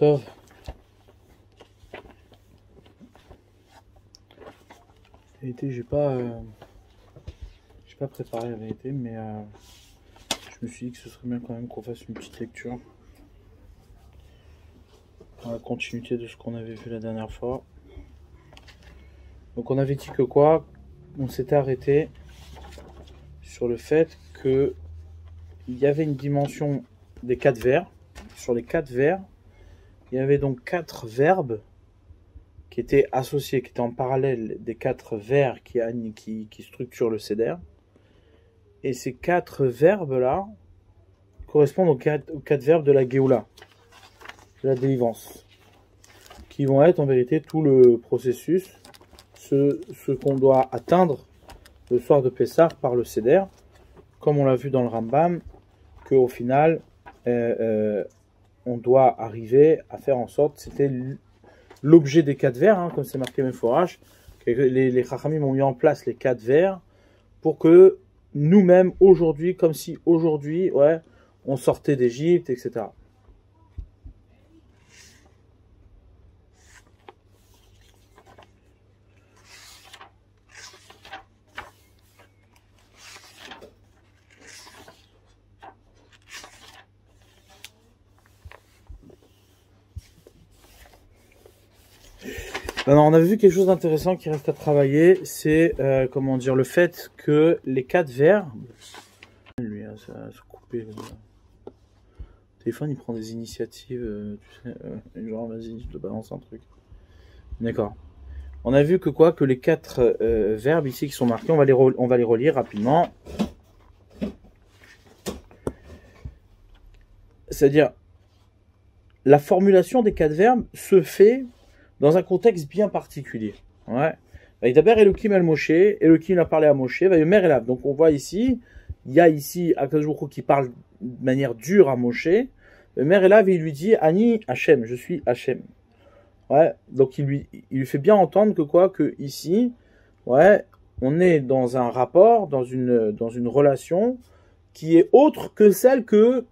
Tov. La vérité, j'ai pas préparé la vérité, mais je me suis dit que ce serait bien quand même qu'on fasse une petite lecture dans la continuité de ce qu'on avait vu la dernière fois. Donc on avait dit que quoi? On s'était arrêté sur le fait que il y avait une dimension des 4 vers. Sur les 4 vers, il y avait donc 4 verbes qui étaient associés, qui étaient en parallèle des 4 vers qui structurent le Seder. Et ces 4 verbes-là correspondent aux 4 verbes de la Géoula, de la délivrance, qui vont être en vérité tout le processus, ce qu'on doit atteindre le soir de Pessah par le Seder, comme on l'a vu dans le Rambam, qu'au final, on doit arriver à faire en sorte, c'était l'objet des 4 vers, hein, comme c'est marqué Meforash, que les Chachamim ont mis en place les 4 vers pour que nous-mêmes, aujourd'hui, comme si aujourd'hui, ouais, on sortait d'Égypte, etc. Alors, on a vu quelque chose d'intéressant qui reste à travailler, c'est comment dire, le fait que les 4 vers, lui, ça va se couper. Le téléphone, il prend des initiatives, tu sais, genre vas-y, je te balance un truc. D'accord. On a vu que quoi, que les 4 verbes ici qui sont marqués, on va les relire rapidement. C'est-à-dire, la formulation des 4 verbes se fait dans un contexte bien particulier. Ouais. D'abord, Elohim el Moshe, Elohim a parlé à Moshe, Vayomer elav. Donc on voit ici, il y a ici Akadosh Baruch Hu qui parle de manière dure à Moshe. Vayomer elav, il lui dit Ani Hachem, je suis Hachem. Ouais. Donc il lui fait bien entendre que quoi, que ici, ouais, on est dans un rapport, dans une relation qui est autre que celle que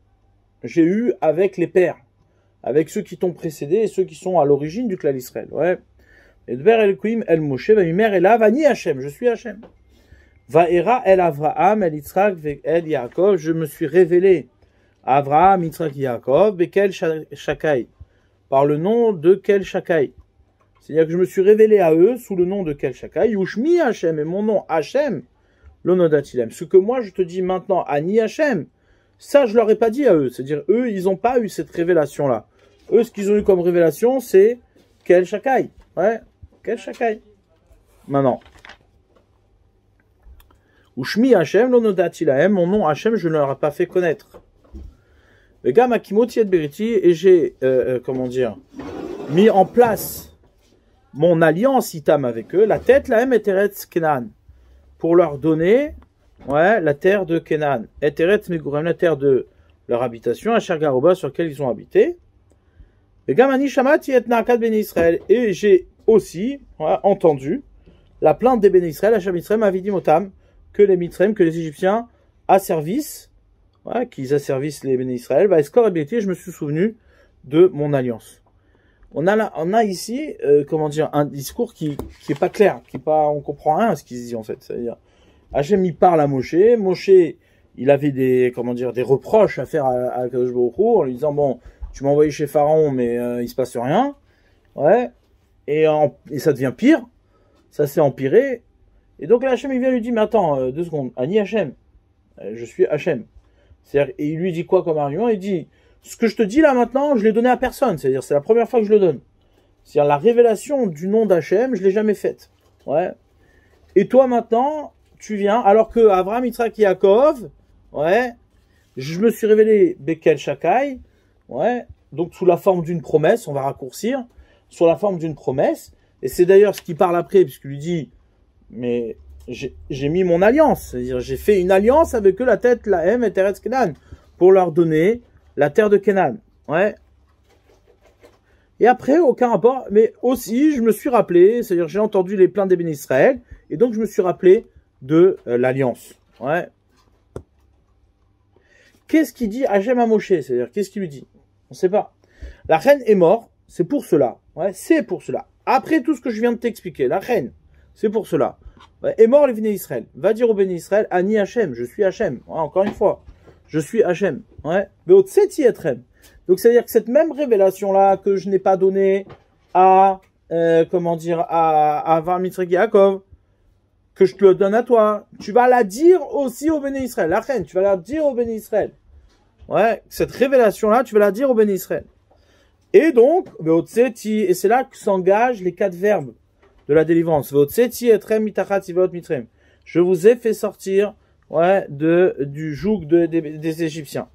j'ai eue avec les pères, avec ceux qui t'ont précédé et ceux qui sont à l'origine du clan Israël. Ouais. Et Dber Elohim el Moshe, Vayomer elav Ani Hachem, je suis Hachem. Vaera el Avraham, el Yitzhak, el Yaakov, je me suis révélé à Avraham, Yitzhak et Yaakov, Bekel Shakai, par le nom de Kel Shakai. C'est-à-dire que je me suis révélé à eux sous le nom de Kel Shakai, Ushmi Hachem, et mon nom Hachem, l'onodatilem. Ce que moi je te dis maintenant, Ani Hachem, ça je leur ai pas dit à eux. C'est-à-dire, eux, ils n'ont pas eu cette révélation-là. Eux, ce qu'ils ont eu comme révélation, c'est Kel Shakai. Ouais, Kel Shakai. Maintenant. Ushmi Hachem, l'onodatilem, mon nom Hachem, je ne leur ai pas fait connaître. Le gars Makimoti et Beriti, et j'ai, comment dire, mis en place mon alliance itam avec eux, la tête, la M, Eteretz Kenan, pour leur donner, ouais, la terre de Kenan, Eteretz Megurem, la terre de leur habitation, Asher Garoba, sur laquelle ils ont habité. Le gars Mani Shamati et Naakat Ben Israël, et j'ai aussi, ouais, entendu la plainte des Ben Israël, Asher Mitzrayim Avidim Otam, que les Mitzrayim, que les Égyptiens asservissent, ouais, qu'ils asservissent les béné Israël, bah, Eskor et Béti, je me suis souvenu de mon alliance. On a ici, comment dire, un discours qui est pas clair, on comprend rien à ce qu'il se dit en fait. C'est-à-dire, Hachem il parle à Moshe, il avait des reproches à faire à Kadosh Baruch Hu, en lui disant bon, tu m'as envoyé chez Pharaon, mais il se passe rien, ouais, et ça devient pire, ça s'est empiré, et donc là Hachem il vient lui dire mais attends 2 secondes, Ani Hachem, je suis Hachem. C'est-à-dire, et il lui dit quoi comme argument? Il dit, ce que je te dis là maintenant, je l'ai donné à personne. C'est-à-dire, c'est la première fois que je le donne. C'est-à-dire, la révélation du nom d'Hachem, je l'ai jamais faite. Ouais. Et toi maintenant, tu viens, alors que Avraham, Yitzhak, Yaakov, ouais, je me suis révélé Bekel Shakai, ouais, donc sous la forme d'une promesse, on va raccourcir, sous la forme d'une promesse. Et c'est d'ailleurs ce qu'il parle après, puisqu'il lui dit, mais j'ai mis mon alliance, c'est-à-dire j'ai fait une alliance avec eux, la tête, la M et Teretz Kenan, pour leur donner la terre de Kenan. Ouais. Et après, aucun rapport, mais aussi, je me suis rappelé, c'est-à-dire j'ai entendu les plaintes des béné Israël, et donc je me suis rappelé de l'alliance. Ouais. Qu'est-ce qu'il dit Hachem à Moshe? C'est-à-dire, qu'est-ce qu'il lui dit? On ne sait pas. La reine est morte, c'est pour cela. Ouais, c'est pour cela. Après tout ce que je viens de t'expliquer, la reine, c'est pour cela. Ouais, est mort les Béné Israël. Va dire aux Béné Israël, Ani Hachem, je suis Hachem. Ouais, encore une fois, je suis Hachem. Ouais. Donc c'est-à-dire que cette même révélation-là que je n'ai pas donnée à, à Avraham, Yitzhak, Yaakov, que je te le donne à toi, tu vas la dire aussi aux Béné Israël. La reine, tu vas la dire aux Béné Israël. Ouais, cette révélation-là, tu vas la dire aux Béné Israël. Et donc, et c'est là que s'engagent les 4 verbes de la délivrance. Je vous ai fait sortir, ouais, du joug des Égyptiens.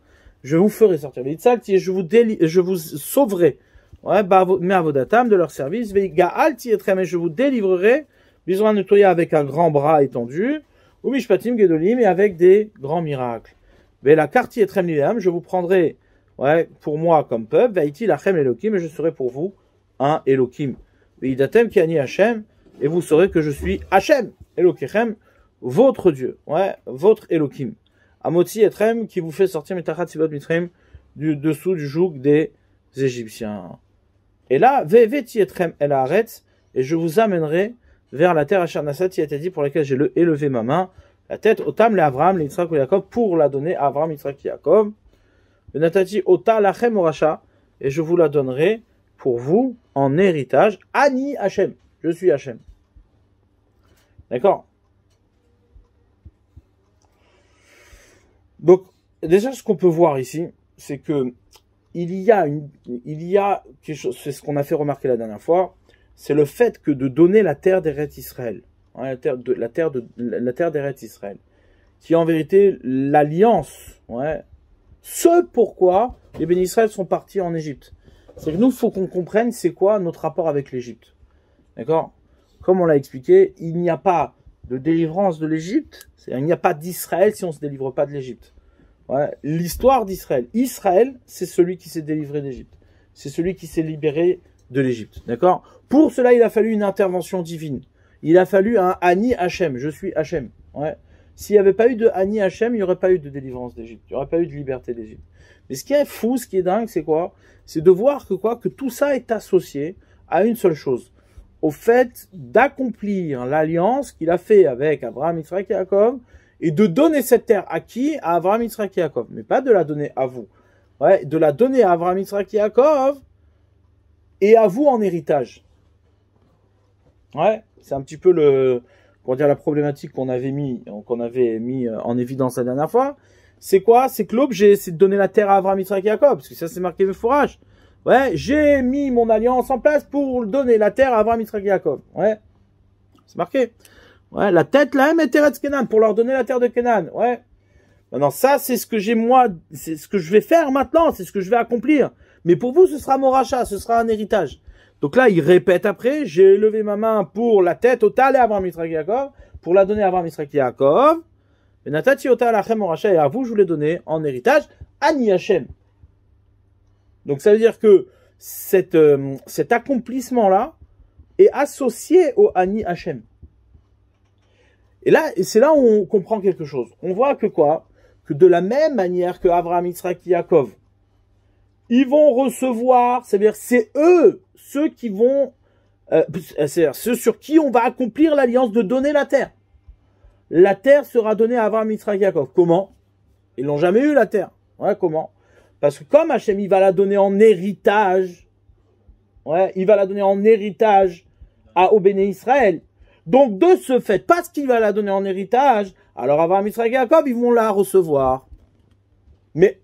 Je vous ferai sortir. Je vous sauverai, ouais, de leur service. Et je vous délivrerai, besoin de nettoyer avec un grand bras étendu, ou mishpatim gedolim, et avec des grands miracles. Mais la carte etrem lilam, je vous prendrai, ouais, pour moi comme peuple, vaïti lachem elokim, et je serai pour vous un Elokim. Veidatem ki ani Hachem, et vous saurez que je suis Hachem, Elokechem, votre Dieu, ouais, votre Elokim. Amoti etrem, qui vous fait sortir mitachat sivot mitrem, du dessous du joug des Égyptiens. Et là, veveti etrem el haaretz, et je vous amènerai vers la terre Asher Nasati a été dit pour laquelle j'ai élevé ma main, la tête Otam le Avraham, le Yitzhak, le Yaakov, pour la donner à Avraham, Yitzhak, Yaakov. Le Natati Ota lachem oracha, et je vous la donnerai pour vous en héritage. Ani Hachem, je suis Hachem. D'accord? Donc, déjà, ce qu'on peut voir ici, c'est que il y a quelque chose, c'est ce qu'on a fait remarquer la dernière fois, c'est le fait que de donner la terre d'Eretz Israël, hein, la terre d'Eretz Israël, qui est en vérité l'alliance, ouais, ce pourquoi les Béné Israël sont partis en Égypte. C'est que nous, il faut qu'on comprenne c'est quoi notre rapport avec l'Égypte. D'accord? Comme on l'a expliqué, il n'y a pas de délivrance de l'Égypte, il n'y a pas d'Israël si on ne se délivre pas de l'Égypte. Ouais, l'histoire d'Israël. Israël, c'est celui qui s'est délivré d'Égypte. C'est celui qui s'est libéré de l'Égypte. D'accord? Pour cela, il a fallu une intervention divine. Il a fallu un Ani Hachem. Je suis Hachem. Ouais. S'il n'y avait pas eu de Ani Hachem, il n'y aurait pas eu de délivrance d'Égypte. Il n'y aurait pas eu de liberté d'Égypte. Mais ce qui est fou, ce qui est dingue, c'est quoi? C'est de voir que tout ça est associé à une seule chose. Au fait d'accomplir l'alliance qu'il a fait avec Abraham, Yitzhak et Yaakov, et de donner cette terre à qui? À Abraham, Yitzhak et Yaakov. Mais pas de la donner à vous. Ouais, de la donner à Abraham, Yitzhak et Yaakov, et à vous en héritage. Ouais, c'est un petit peu la problématique qu'on avait mis en évidence la dernière fois. C'est quoi? C'est que l'objet, c'est de donner la terre à Abraham, Yitzhak et Yaakov, parce que ça c'est marqué le fourrage. Ouais, j'ai mis mon alliance en place pour donner la terre à Abraham, Yitzhak et Yaakov. Ouais, c'est marqué. Ouais, la tête, la même Eretz Kenan, pour leur donner la terre de Kenan. Ouais. Maintenant, ça, c'est ce que j'ai moi, c'est ce que je vais faire maintenant, c'est ce que je vais accomplir. Mais pour vous, ce sera mon rachat, ce sera un héritage. Donc là, il répète après, j'ai levé ma main pour la tête au Tal et Abraham, Yitzhak et Yaakov, pour la donner à Abraham, Yitzhak et Yaakov. Et Natati au Tal Hachem au rachat, et à vous, je vous l'ai donné en héritage, Ani Hachem. Donc ça veut dire que cet accomplissement-là est associé au Ani Hachem. Et là, c'est là où on comprend quelque chose. On voit que quoi? Que de la même manière que Abraham, Yitzhak et Yaakov, ils vont recevoir, c'est-à-dire c'est eux, ceux qui vont, c'est-à-dire ceux sur qui on va accomplir l'alliance de donner la terre. La terre sera donnée à Abraham, Yitzhak et Yaakov. Comment? Ils n'ont jamais eu la terre. Ouais, comment? Parce que comme Hachem, il va la donner en héritage, ouais, il va la donner en héritage au Béné Israël. Donc, de ce fait, parce qu'il va la donner en héritage, alors Abraham, Yitzhak et Yaakov, ils vont la recevoir. Mais,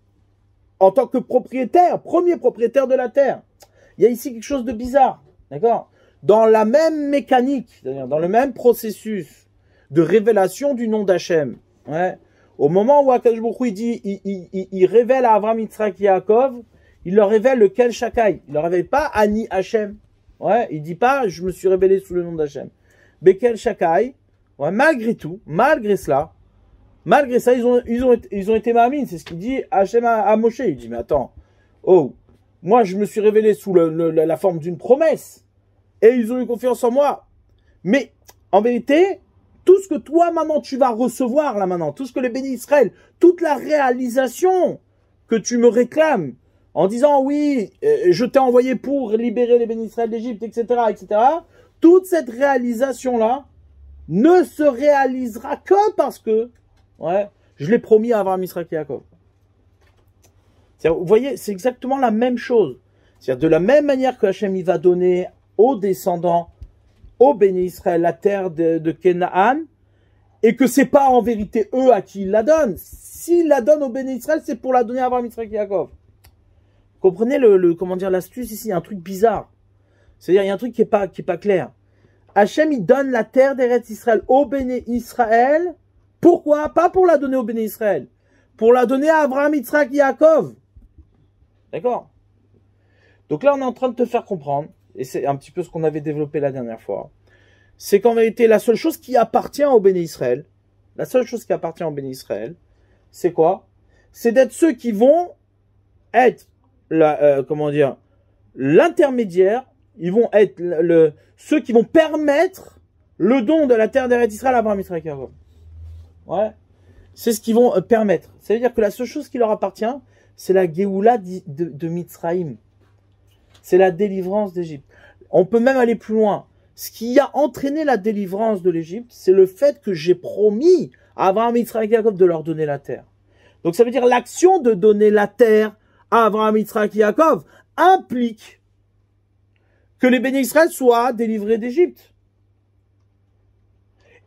en tant que propriétaire, premier propriétaire de la terre, il y a ici quelque chose de bizarre. D'accord? Dans la même mécanique, c'est-à-dire dans le même processus de révélation du nom d'Hachem, ouais, au moment où Akadosh Baruch Hu, il révèle à Abraham, Yitzhak et Yaakov, il leur révèle lequel Shakai. Il leur révèle pas Ani Hachem. Ouais, il dit pas, je me suis révélé sous le nom d'Hachem. Bekel Shakai, ouais, malgré tout, malgré cela, ils ont été ma'amines. C'est ce qu'il dit Hachem à Moshe. Il dit, mais attends, oh, moi je me suis révélé sous la forme d'une promesse. Et ils ont eu confiance en moi. Mais, en vérité, tout ce que toi maintenant tu vas recevoir là maintenant, tout ce que les bénis Israël, toute la réalisation que tu me réclames, en disant oui, je t'ai envoyé pour libérer les bénis Israël d'Égypte, etc., etc., toute cette réalisation-là ne se réalisera que parce que, ouais, je l'ai promis à Abraham, Isaac et Jacob. Vous voyez, c'est exactement la même chose. C'est-à-dire, de la même manière que Hachem, il va donner aux descendants, aux bénis Israël, la terre de Canaan, et que c'est pas en vérité eux à qui il la donne. S'il la donne aux bénis Israël, c'est pour la donner à Abraham, Isaac et Jacob. Comprenez comment dire, l'astuce ici, il y a un truc bizarre. C'est-à-dire, il y a un truc qui est pas clair. Hachem, il donne la terre d'Eretz Israël aux bénis Israël. Pourquoi? Pas pour la donner aux bénis Israël. Pour la donner à Abraham, Isaac et Jacob. D'accord? Donc là, on est en train de te faire comprendre, et c'est un petit peu ce qu'on avait développé la dernière fois, c'est qu'en vérité, la seule chose qui appartient au béni Israël, la seule chose qui appartient au béni Israël, c'est quoi? C'est d'être ceux qui vont être, l'intermédiaire, ils vont être ceux qui vont permettre le don de la terre d'Eretz Israël à Abraham, Isaac et Jacob. Ouais. C'est ce qu'ils vont permettre. Ça veut dire que la seule chose qui leur appartient, c'est la Géoula de Mitzraïm. C'est la délivrance d'Égypte. On peut même aller plus loin. Ce qui a entraîné la délivrance de l'Égypte, c'est le fait que j'ai promis à Abraham, Isaac et Jacob de leur donner la terre. Donc ça veut dire l'action de donner la terre à Abraham, Isaac et Jacob implique que les bénis Israël soient délivrés d'Égypte.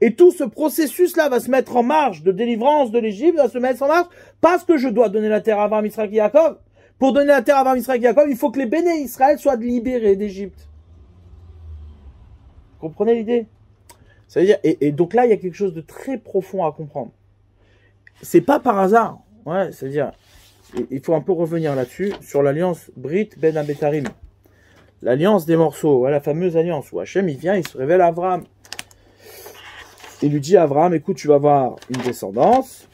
Et tout ce processus-là va se mettre en marche de délivrance de l'Égypte, va se mettre en marche parce que je dois donner la terre à Abraham, Isaac et Jacob. Pour donner la terre à Abraham, Isaac et Jacob, il faut que les bénis Israël soient libérés d'Égypte. Vous comprenez l'idée? Ça veut dire, et donc là, il y a quelque chose de très profond à comprendre. C'est pas par hasard. Ouais, c'est-à-dire, il faut un peu revenir là-dessus, sur l'alliance Brit Ben Abetarim. L'alliance des morceaux, ouais, la fameuse alliance où Hachem, il vient, il se révèle à Abraham. Il lui dit à Abraham, écoute, tu vas avoir une descendance.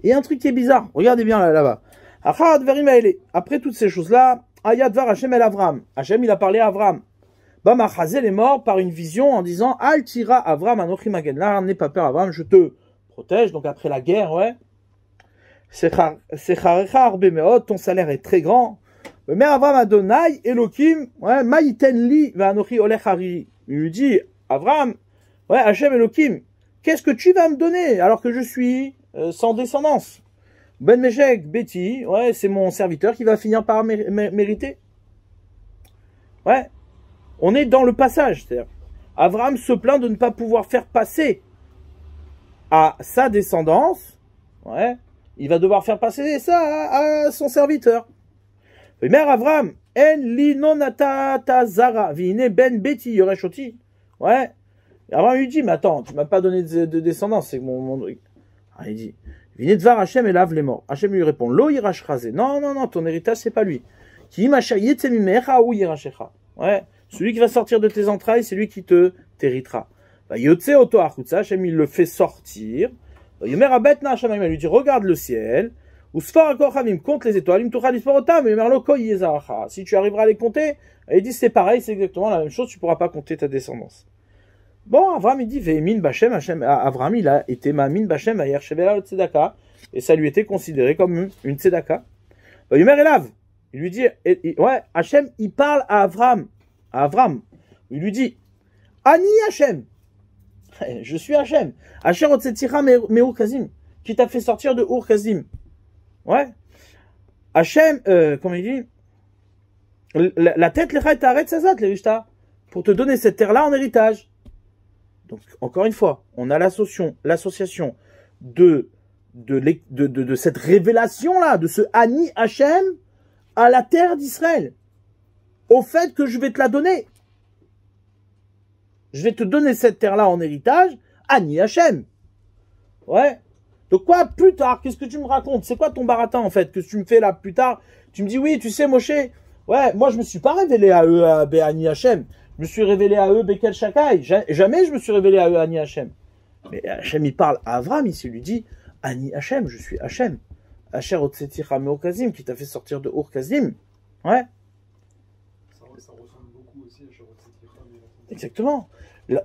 Et un truc qui est bizarre, regardez bien là-bas. Après toutes ces choses-là, Ayadvar Hachem el Avram. Hachem, il a parlé à Avram. Bamachazel est mort par une vision en disant, Al tira Avram anochi magen. Là, n'aie pas peur, Avram, je te protège. Donc après la guerre, ouais. Ton salaire est très grand. Mais Avram Adonai, Elohim, ouais, Maïten li, va anochi olechari. Il lui dit, Avram, ouais, Hachem Elohim, qu'est-ce que tu vas me donner alors que je suis sans descendance? Ben Meshek, Betty, ouais, c'est mon serviteur qui va finir par mériter. Ouais, on est dans le passage. C'est-à-dire, Abraham se plaint de ne pas pouvoir faire passer à sa descendance. Ouais, il va devoir faire passer ça à son serviteur. Mais Abraham, en li nonata tazara, vine ben Betty yoreshoti. Ouais, Abraham lui dit, mais attends, tu m'as pas donné de descendance, c'est mon truc. Ah, il dit, Vine dvar Hachem et lave les morts. Hachem lui répond, lo yirash rasé. Non, non, non, ton héritage, c'est pas lui. Ki imasha yetsemimecha ou yirashecha. Ouais, celui qui va sortir de tes entrailles, c'est lui qui te t'héritera. Bah, yotse oto achutza, Hachem, il le fait sortir. Yomer abetna Hachem, il lui dit, regarde le ciel. Ou sfar akochavim, compte les étoiles. Im tucha disporotam, yomer lo ko yezacha. Si tu arriveras à les compter, il dit, c'est pareil, c'est exactement la même chose, tu pourras pas compter ta descendance. Bon, Avraham, il dit, Ve'emin Bachem, Avraham, il a été Ma'amin Bachem, Ayer Shevela le Tzedaka, et ça lui était considéré comme une Tzedaka. Yomer Elav, il lui dit, ouais, Hachem, il parle à Avraham, il lui dit, Ani Hachem, je suis Hachem, Asher Otzetira Me'ur Kazim, qui t'a fait sortir de Ur Kazim. Ouais. Hachem, comme il dit, la tête, les chayt, arrête sazat, les rishta, pour te donner cette terre-là en héritage. Donc, encore une fois, on a l'association de cette révélation-là, de ce Ani Hachem à la terre d'Israël. Au fait que je vais te la donner. Je vais te donner cette terre-là en héritage, Ani Hachem. Ouais. Donc quoi, plus tard, qu'est-ce que tu me racontes? C'est quoi ton baratin, en fait, que tu me fais là plus tard? Tu me dis, oui, tu sais, Moshe, ouais, moi je me suis pas révélé à eux, à Ani Hachem. Je me suis révélé à eux, Bekel Shakai. Jamais je me suis révélé à eux, Ani Hachem. Mais Hachem, il parle à Avram, ici, il lui dit, Ani Hachem, je suis Hachem. Asher Otsetira Me'ur Kazim, qui t'a fait sortir de Ur Kazim. Ouais. Ça ressemble beaucoup aussi à Asher Otsetira Exactement.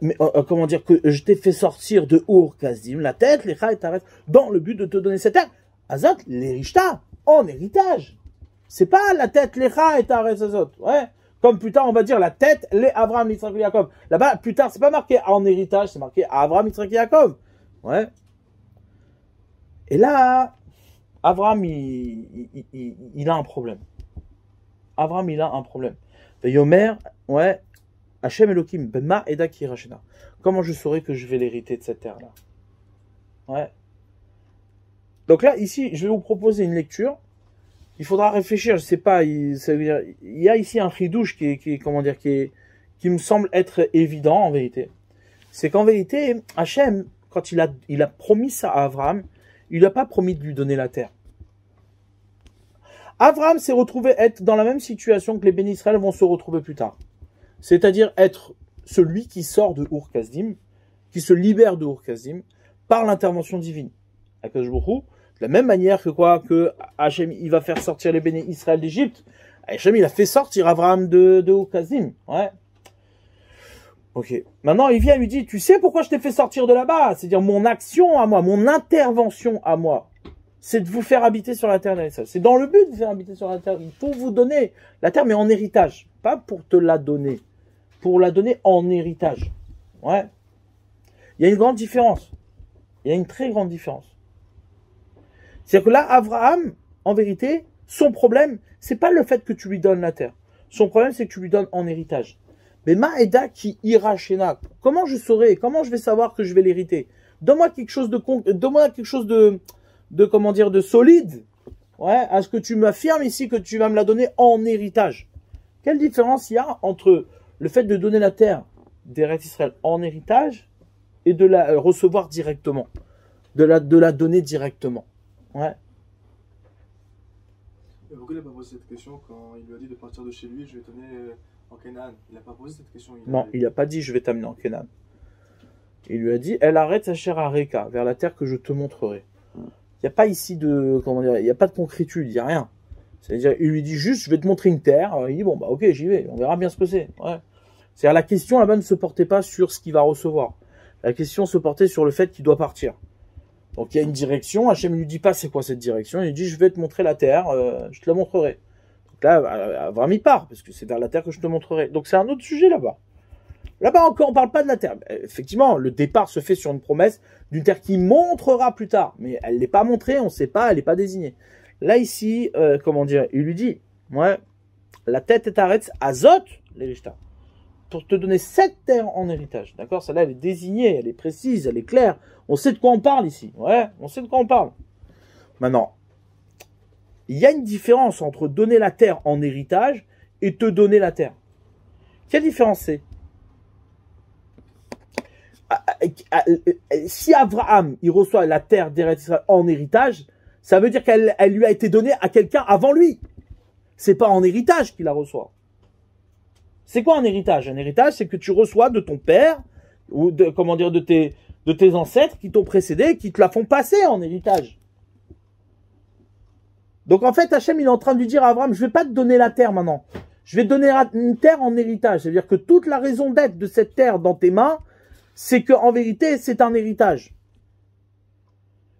Mais, comment dire, que je t'ai fait sortir de Ur Kasdim, la tête, les et Taret, dans le but de te donner cette terre. Azot, les Rishta, en héritage. C'est pas la tête, les et Taret, Azot. Ouais. Comme plus tard, on va dire la tête, les Avraham, Yitzhak et Yaakov. Là-bas, plus tard, c'est pas marqué en héritage, c'est marqué Avraham, Yitzhak et Yaakov. Ouais. Et là, Avraham, il a un problème. Avraham, il a un problème. Yomer, ouais, Hachem Elohim, Bema Eda Kirachena. Comment je saurais que je vais l'hériter de cette terre-là? Ouais. Donc là, ici, je vais vous proposer une lecture. Il faudra réfléchir, je sais pas, il y a ici un chidouche qui me semble être évident en vérité. C'est qu'en vérité, Hachem, quand il a promis ça à Avraham, il n'a pas promis de lui donner la terre. Avraham s'est retrouvé être dans la même situation que les bénis Israël vont se retrouver plus tard. C'est-à-dire être celui qui sort de Ur Kasdim, qui se libère de Ur Kasdim, par l'intervention divine. Akadosh Baruch Hu, de la même manière que Hachem, il va faire sortir les bénis Israël d'Égypte, Hachem, il a fait sortir Avraham de Ur Kasdim. Ouais. Ok. Maintenant, il vient et lui dit, tu sais pourquoi je t'ai fait sortir de là-bas? C'est-à-dire mon action à moi, mon intervention à moi, c'est de vous faire habiter sur la terre d'Israël. C'est dans le but de vous faire habiter sur la terre, pour vous donner la terre, mais en héritage. Pas pour te la donner. Pour la donner en héritage. Ouais. Il y a une grande différence. Il y a une très grande différence. C'est-à-dire que là, Avraham, en vérité, son problème, c'est pas le fait que tu lui donnes la terre. Son problème, c'est que tu lui donnes en héritage. Mais Ma'eda qui ira shena. Comment je saurai? Comment je vais savoir que je vais l'hériter? Donne-moi quelque chose de solide. Ouais, à ce que tu m'affirmes ici que tu vas me la donner en héritage. Quelle différence il y a entre le fait de donner la terre d'Eretz Israël en héritage et de la recevoir directement, de la donner directement. Ouais. Et pourquoi il n'a pas posé cette question quand il lui a dit de partir de chez lui, je vais t'amener en Canaan? Il n'a pas posé cette question. Non, il n'a pas dit je vais t'amener en Canaan. Il lui a dit elle arrête sa chère Areka, vers la terre que je te montrerai. Il n'y a pas ici de, comment dire, il n'y a pas de concrétude, il n'y a rien. C'est-à-dire, il lui dit juste, je vais te montrer une terre. Il dit, bon, bah, ok, j'y vais. On verra bien ce que c'est. Ouais. C'est-à-dire, la question là-bas ne se portait pas sur ce qu'il va recevoir. La question se portait sur le fait qu'il doit partir. Donc, il y a une direction. Hachem ne lui dit pas c'est quoi cette direction. Il lui dit, je vais te montrer la terre. Je te la montrerai. Donc là, Avraham y part, parce que c'est vers la terre que je te montrerai. Donc, c'est un autre sujet là-bas. Là-bas encore, on ne parle pas de la terre. Effectivement, le départ se fait sur une promesse d'une terre qui montrera plus tard. Mais elle n'est pas montrée, on ne sait pas, elle n'est pas désignée. Là, ici, comment dire, il lui dit, ouais, la tête est arrête, azot, les Rishta, pour te donner cette terre en héritage. D'accord? Celle-là, elle est désignée, elle est précise, elle est claire. On sait de quoi on parle ici. Ouais, on sait de quoi on parle. Maintenant, il y a une différence entre donner la terre en héritage et te donner la terre. Quelle différence c'est? Si Avraham, il reçoit la terre d'Eretz Israël en héritage, ça veut dire qu'elle lui a été donnée à quelqu'un avant lui. C'est pas en héritage qu'il la reçoit. C'est quoi un héritage? Un héritage, c'est que tu reçois de ton père, ou de, comment dire, de tes ancêtres qui t'ont précédé, qui te la font passer en héritage. Donc en fait, Hachem, il est en train de lui dire à Abraham, je vais pas te donner la terre maintenant. Je vais te donner une terre en héritage. C'est-à-dire que toute la raison d'être de cette terre dans tes mains, c'est qu'en vérité, c'est un héritage.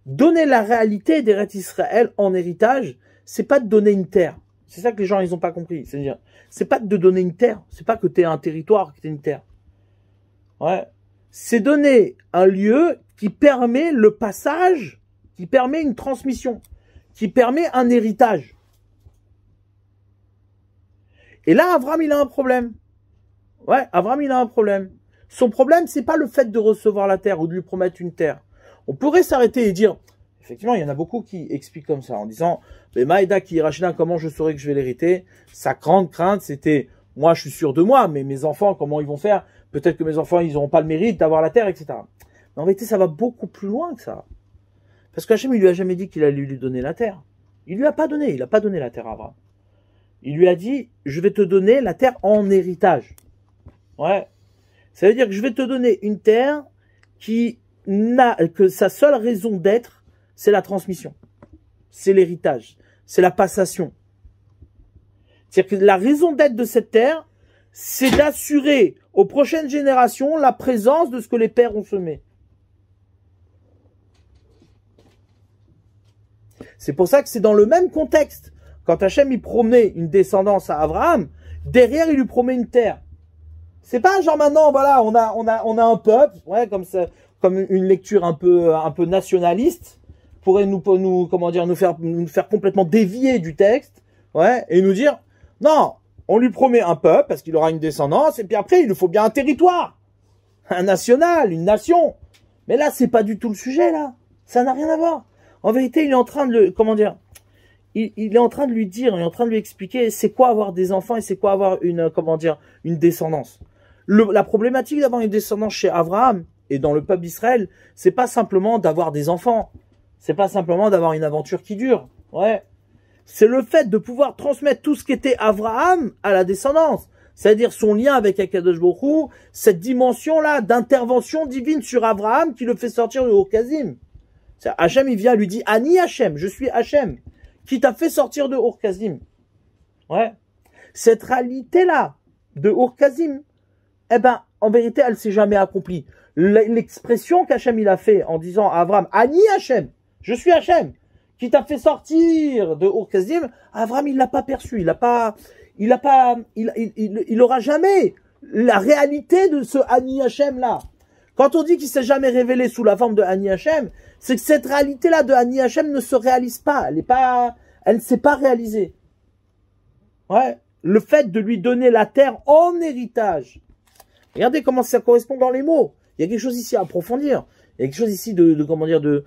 Donner la réalité d'Eretz Israël en héritage, c'est pas de donner une terre. C'est ça que les gens, ils ont pas compris. C'est-à-dire, c'est pas de donner une terre. C'est pas que tu es un territoire, que tu es une terre. Ouais. C'est donner un lieu qui permet le passage, qui permet une transmission, qui permet un héritage. Et là, Avraham, il a un problème. Ouais, Avraham, il a un problème. Son problème, c'est pas le fait de recevoir la terre ou de lui promettre une terre. On pourrait s'arrêter et dire, effectivement, il y en a beaucoup qui expliquent comme ça, en disant, mais Maïda qui irachina, comment je saurais que je vais l'hériter? Sa grande crainte, c'était, moi, je suis sûr de moi, mais mes enfants, comment ils vont faire? Peut-être que mes enfants, ils n'auront pas le mérite d'avoir la terre, etc. Mais en vérité, ça va beaucoup plus loin que ça. Parce qu'Hachem, il lui a jamais dit qu'il allait lui donner la terre. Il lui a pas donné, il a pas donné la terre à Abraham. Il lui a dit, je vais te donner la terre en héritage. Ouais. Ça veut dire que je vais te donner une terre qui n'a que sa seule raison d'être, c'est la transmission, c'est l'héritage, c'est la passation. C'est-à-dire que la raison d'être de cette terre, c'est d'assurer aux prochaines générations la présence de ce que les pères ont semé. C'est pour ça que c'est dans le même contexte. Quand Hachem il promet une descendance à Abraham, derrière il lui promet une terre. C'est pas genre maintenant, voilà, on a un peuple, ouais, comme ça, comme une lecture un peu nationaliste, pourrait nous faire complètement dévier du texte, ouais, et nous dire, non, on lui promet un peuple parce qu'il aura une descendance, et puis après il lui faut bien un territoire, un national, une nation. Mais là c'est pas du tout le sujet là, ça n'a rien à voir. En vérité il est en train de il est en train de lui dire, il est en train de lui expliquer c'est quoi avoir des enfants et c'est quoi avoir une descendance. La problématique d'avoir une descendance chez Abraham et dans le peuple d'Israël, c'est pas simplement d'avoir des enfants. C'est pas simplement d'avoir une aventure qui dure. Ouais. C'est le fait de pouvoir transmettre tout ce qu'était Abraham à la descendance. C'est-à-dire son lien avec Akadosh Baruch Hu, cette dimension-là d'intervention divine sur Abraham qui le fait sortir de Ur-Kazim. Hachem, il vient, lui dit, Ani Hachem, je suis Hachem, qui t'a fait sortir de Ur-Kazim. Ouais. Cette réalité-là, de Ur-Kazim, eh ben, en vérité, elle s'est jamais accomplie. L'expression qu'Hachem il a fait en disant à Abraham, Ani Hachem, je suis Hachem, qui t'a fait sortir de Ur-Kazim, Abraham il l'a pas perçu, il aura jamais la réalité de ce Ani Hachem là. Quand on dit qu'il s'est jamais révélé sous la forme de Ani Hachem, c'est que cette réalité là de Ani Hachem ne se réalise pas, elle ne s'est pas réalisée. Ouais, le fait de lui donner la terre en héritage. Regardez comment ça correspond dans les mots. Il y a quelque chose ici à approfondir. Il y a quelque chose ici de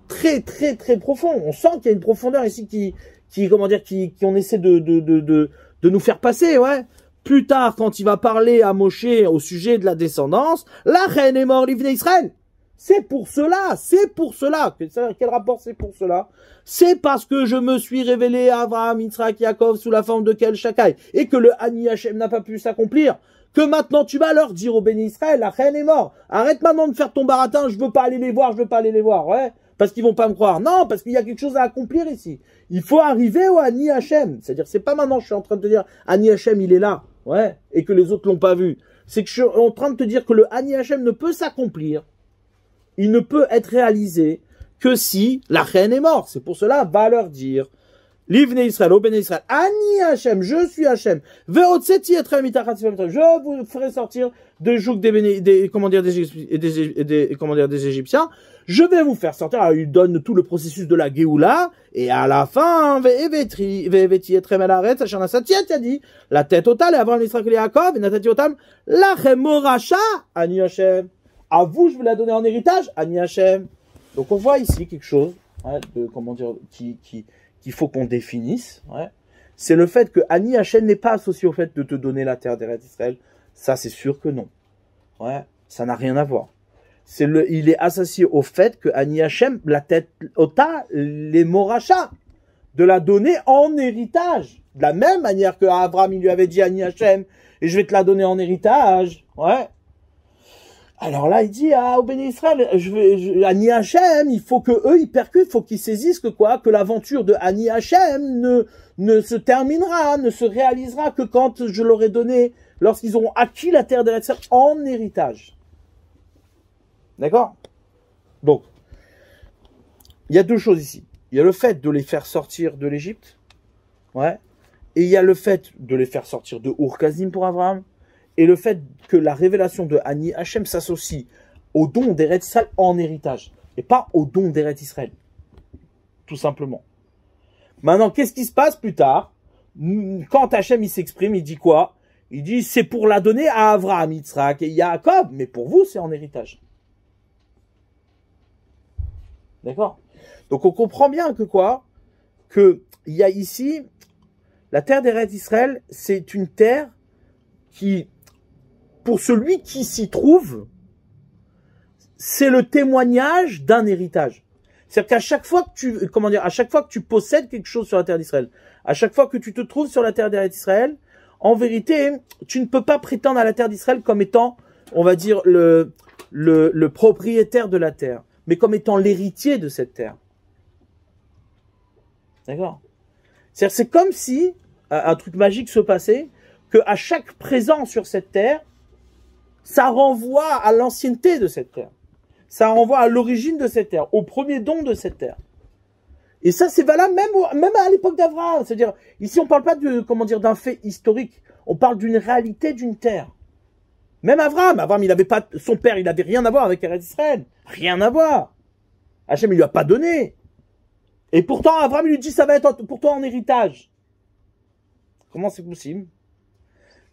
très, très, très profond. On sent qu'il y a une profondeur ici qu'on essaie de nous faire passer, ouais. Plus tard, quand il va parler à Moshe au sujet de la descendance, la reine est morte, l'Ivne Israël. C'est pour cela. Quel rapport c'est pour cela? C'est parce que je me suis révélé à Abraham, Yitzhak, Yaakov sous la forme de Kel Shakai et que le Ani Hachem n'a pas pu s'accomplir. Que maintenant tu vas leur dire au béni Israël, la reine est morte. Arrête maintenant de faire ton baratin, je veux pas aller les voir, ouais. Parce qu'ils vont pas me croire. Non, parce qu'il y a quelque chose à accomplir ici. Il faut arriver au Ani Hachem. C'est-à-dire, c'est pas maintenant je suis en train de te dire, Ani Hachem il est là, ouais, et que les autres l'ont pas vu. C'est que je suis en train de te dire que le Ani Hachem ne peut s'accomplir. Il ne peut être réalisé que si la reine est morte. C'est pour cela, va leur dire, Livne Israël, au béné Israël, Ani Hachem, je suis Hachem, je vous ferai sortir de joug des Égyptiens, je vais vous faire sortir. Alors, il donne tout le processus de la Géoula, et à la fin, la tête totale, et Abraham, Israël, et Yaakov, et Natati Otam, la Chemoracha, Ani Hachem. À vous, je vais la donner en héritage, Ani Hachem. Donc, on voit ici quelque chose, ouais, qu'il faut qu'on définisse, ouais. C'est le fait que Ani Hachem n'est pas associé au fait de te donner la terre d'Eretz Israël. Ça, c'est sûr que non. Ouais, ça n'a rien à voir. Il est associé au fait que Ani Hachem, la tête ota, les moracha, de la donner en héritage. De la même manière que Abraham, il lui avait dit Ani Hachem, et je vais te la donner en héritage. Ouais. Alors là, il dit au béni Israël, Ani Hachem, il faut que eux, ils percutent, il faut qu'ils saisissent que l'aventure de Ani Hachem ne se terminera, ne se réalisera que quand je leur ai donné, lorsqu'ils auront acquis la terre de l'Israël en héritage. D'accord? Donc, il y a deux choses ici. Il y a le fait de les faire sortir de l'Égypte, ouais, et il y a le fait de les faire sortir de Ur-Kazim pour Abraham, et le fait que la révélation de Ani Hachem s'associe au don d'Eretz Israël en héritage, et pas au don d'Eretz Israël. Tout simplement. Maintenant, qu'est-ce qui se passe plus tard? Quand Hachem il s'exprime, il dit quoi? Il dit, c'est pour la donner à Abraham, Yitzhak et Yaakov, mais pour vous, c'est en héritage. D'accord? Donc on comprend bien que quoi? Que il y a ici, la terre d'Eretz Israël, c'est une terre qui, pour celui qui s'y trouve, c'est le témoignage d'un héritage. C'est-à-dire qu'à chaque fois à chaque fois que tu possèdes quelque chose sur la terre d'Israël, à chaque fois que tu te trouves sur la terre d'Israël, en vérité, tu ne peux pas prétendre à la terre d'Israël comme étant, on va dire, le propriétaire de la terre, mais comme étant l'héritier de cette terre. D'accord? C'est-à-dire, c'est comme si un truc magique se passait, qu'à chaque présent sur cette terre, ça renvoie à l'ancienneté de cette terre. Ça renvoie à l'origine de cette terre, au premier don de cette terre. Et ça, c'est valable même à l'époque d'Abraham. C'est-à-dire, ici, on parle pas de, comment dire, d'un fait historique. On parle d'une réalité d'une terre. Même Abraham, il avait pas, son père, il avait rien à voir avec Eretz Israël. Rien à voir. Hachem, il lui a pas donné. Et pourtant, Abraham, il lui dit, ça va être pour toi en héritage. Comment c'est possible?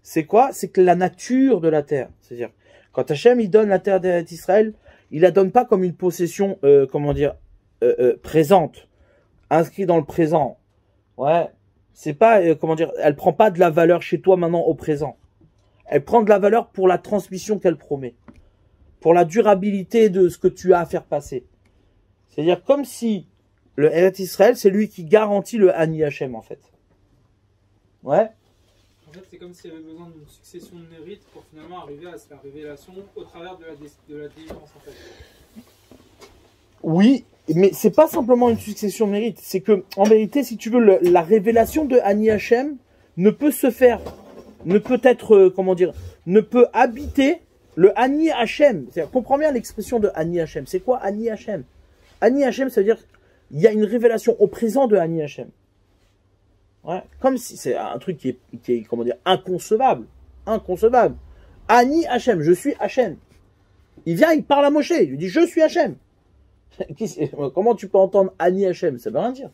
C'est quoi? C'est que la nature de la terre. C'est-à-dire, quand Hachem, il donne la terre d'Israël, il la donne pas comme une possession, présente, inscrite dans le présent. Ouais, c'est pas, elle prend pas de la valeur chez toi maintenant au présent. Elle prend de la valeur pour la transmission qu'elle promet, pour la durabilité de ce que tu as à faire passer. C'est-à-dire comme si le Eretz Israël, c'est lui qui garantit le Ani Hachem en fait. Ouais. En fait, c'est comme s'il y avait besoin d'une succession de mérites pour finalement arriver à la révélation au travers de la délivrance, en fait. Oui, mais c'est pas simplement une succession de mérites. C'est que, en vérité, si tu veux, la révélation de Ani Hachem ne peut se faire, ne peut être, ne peut habiter le Ani Hachem. Comprends bien l'expression de Ani Hachem. C'est quoi Ani Hachem? Ani Hachem, ça veut dire, il y a une révélation au présent de Ani Hachem. Ouais, comme si c'est un truc qui est inconcevable. Inconcevable. Ani Hachem, je suis Hachem. Il vient, il parle à Moshe, il lui dit je suis Hachem. Comment tu peux entendre Ani Hachem? Ça veut rien dire.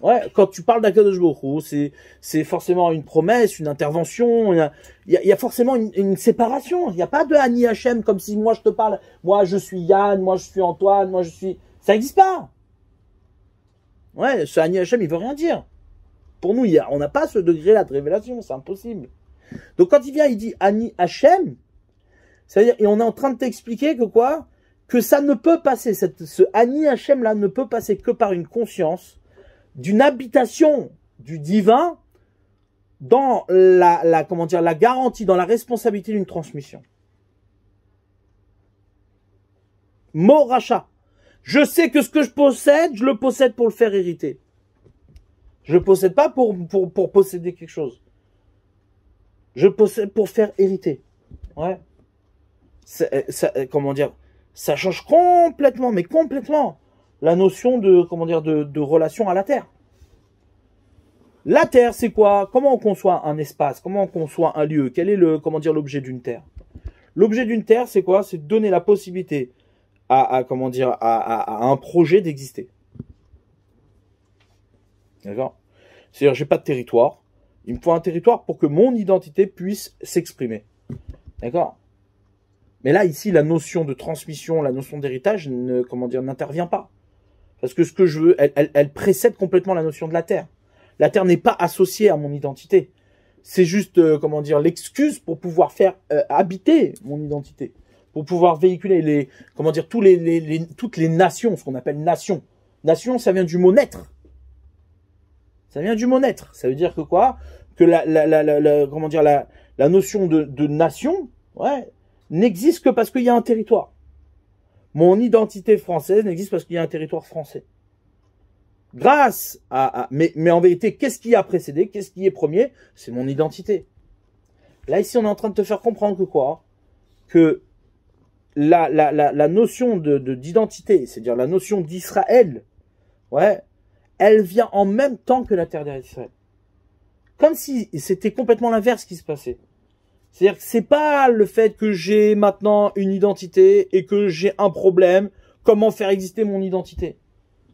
Ouais, quand tu parles d'Akadosh Baruch Hu, c'est forcément une promesse, une intervention, il y a forcément une séparation. Il n'y a pas de Ani Hachem comme si moi je te parle, moi je suis Yann, moi je suis Antoine, moi je suis... Ça n'existe pas. Ouais, ce Ani Hachem, il veut rien dire. Pour nous, on n'a pas ce degré-là de révélation, c'est impossible. Donc quand il vient, il dit Ani Hachem, c'est-à-dire, et on est en train de t'expliquer que quoi? Que ça ne peut passer, ce Ani Hachem-là ne peut passer que par une conscience d'une habitation du divin dans la garantie, dans la responsabilité d'une transmission. Moracha. Je sais que ce que je possède, je le possède pour le faire hériter. Je le possède pas pour posséder quelque chose. Je le possède pour faire hériter. Ouais. Ça change complètement, mais complètement, la notion de relation à la terre. La terre, c'est quoi? Comment on conçoit un espace? Comment on conçoit un lieu? Quel est l'objet d'une terre? L'objet d'une terre, c'est quoi? C'est de donner la possibilité à un projet d'exister. D'accord? C'est-à-dire, j'ai pas de territoire. Il me faut un territoire pour que mon identité puisse s'exprimer. D'accord? Mais là, ici, la notion de transmission, la notion d'héritage, n'intervient pas. Parce que ce que je veux, elle précède complètement la notion de la terre. La terre n'est pas associée à mon identité. C'est juste, l'excuse pour pouvoir faire habiter mon identité. Pour pouvoir véhiculer toutes les nations, ce qu'on appelle nation. Nation, ça vient du mot naître. Ça vient du mot naître. Ça veut dire que quoi? Que la notion de nation, ouais, n'existe que parce qu'il y a un territoire. Mon identité française n'existe parce qu'il y a un territoire français. Mais en vérité, qu'est-ce qui a précédé? Qu'est-ce qui est premier? C'est mon identité. Là, ici, on est en train de te faire comprendre que quoi? Que la notion d'identité, c'est-à-dire la notion d'Israël, ouais, elle vient en même temps que la terre d'Israël. Comme si c'était complètement l'inverse qui se passait. C'est-à-dire que c'est pas le fait que j'ai maintenant une identité et que j'ai un problème, comment faire exister mon identité.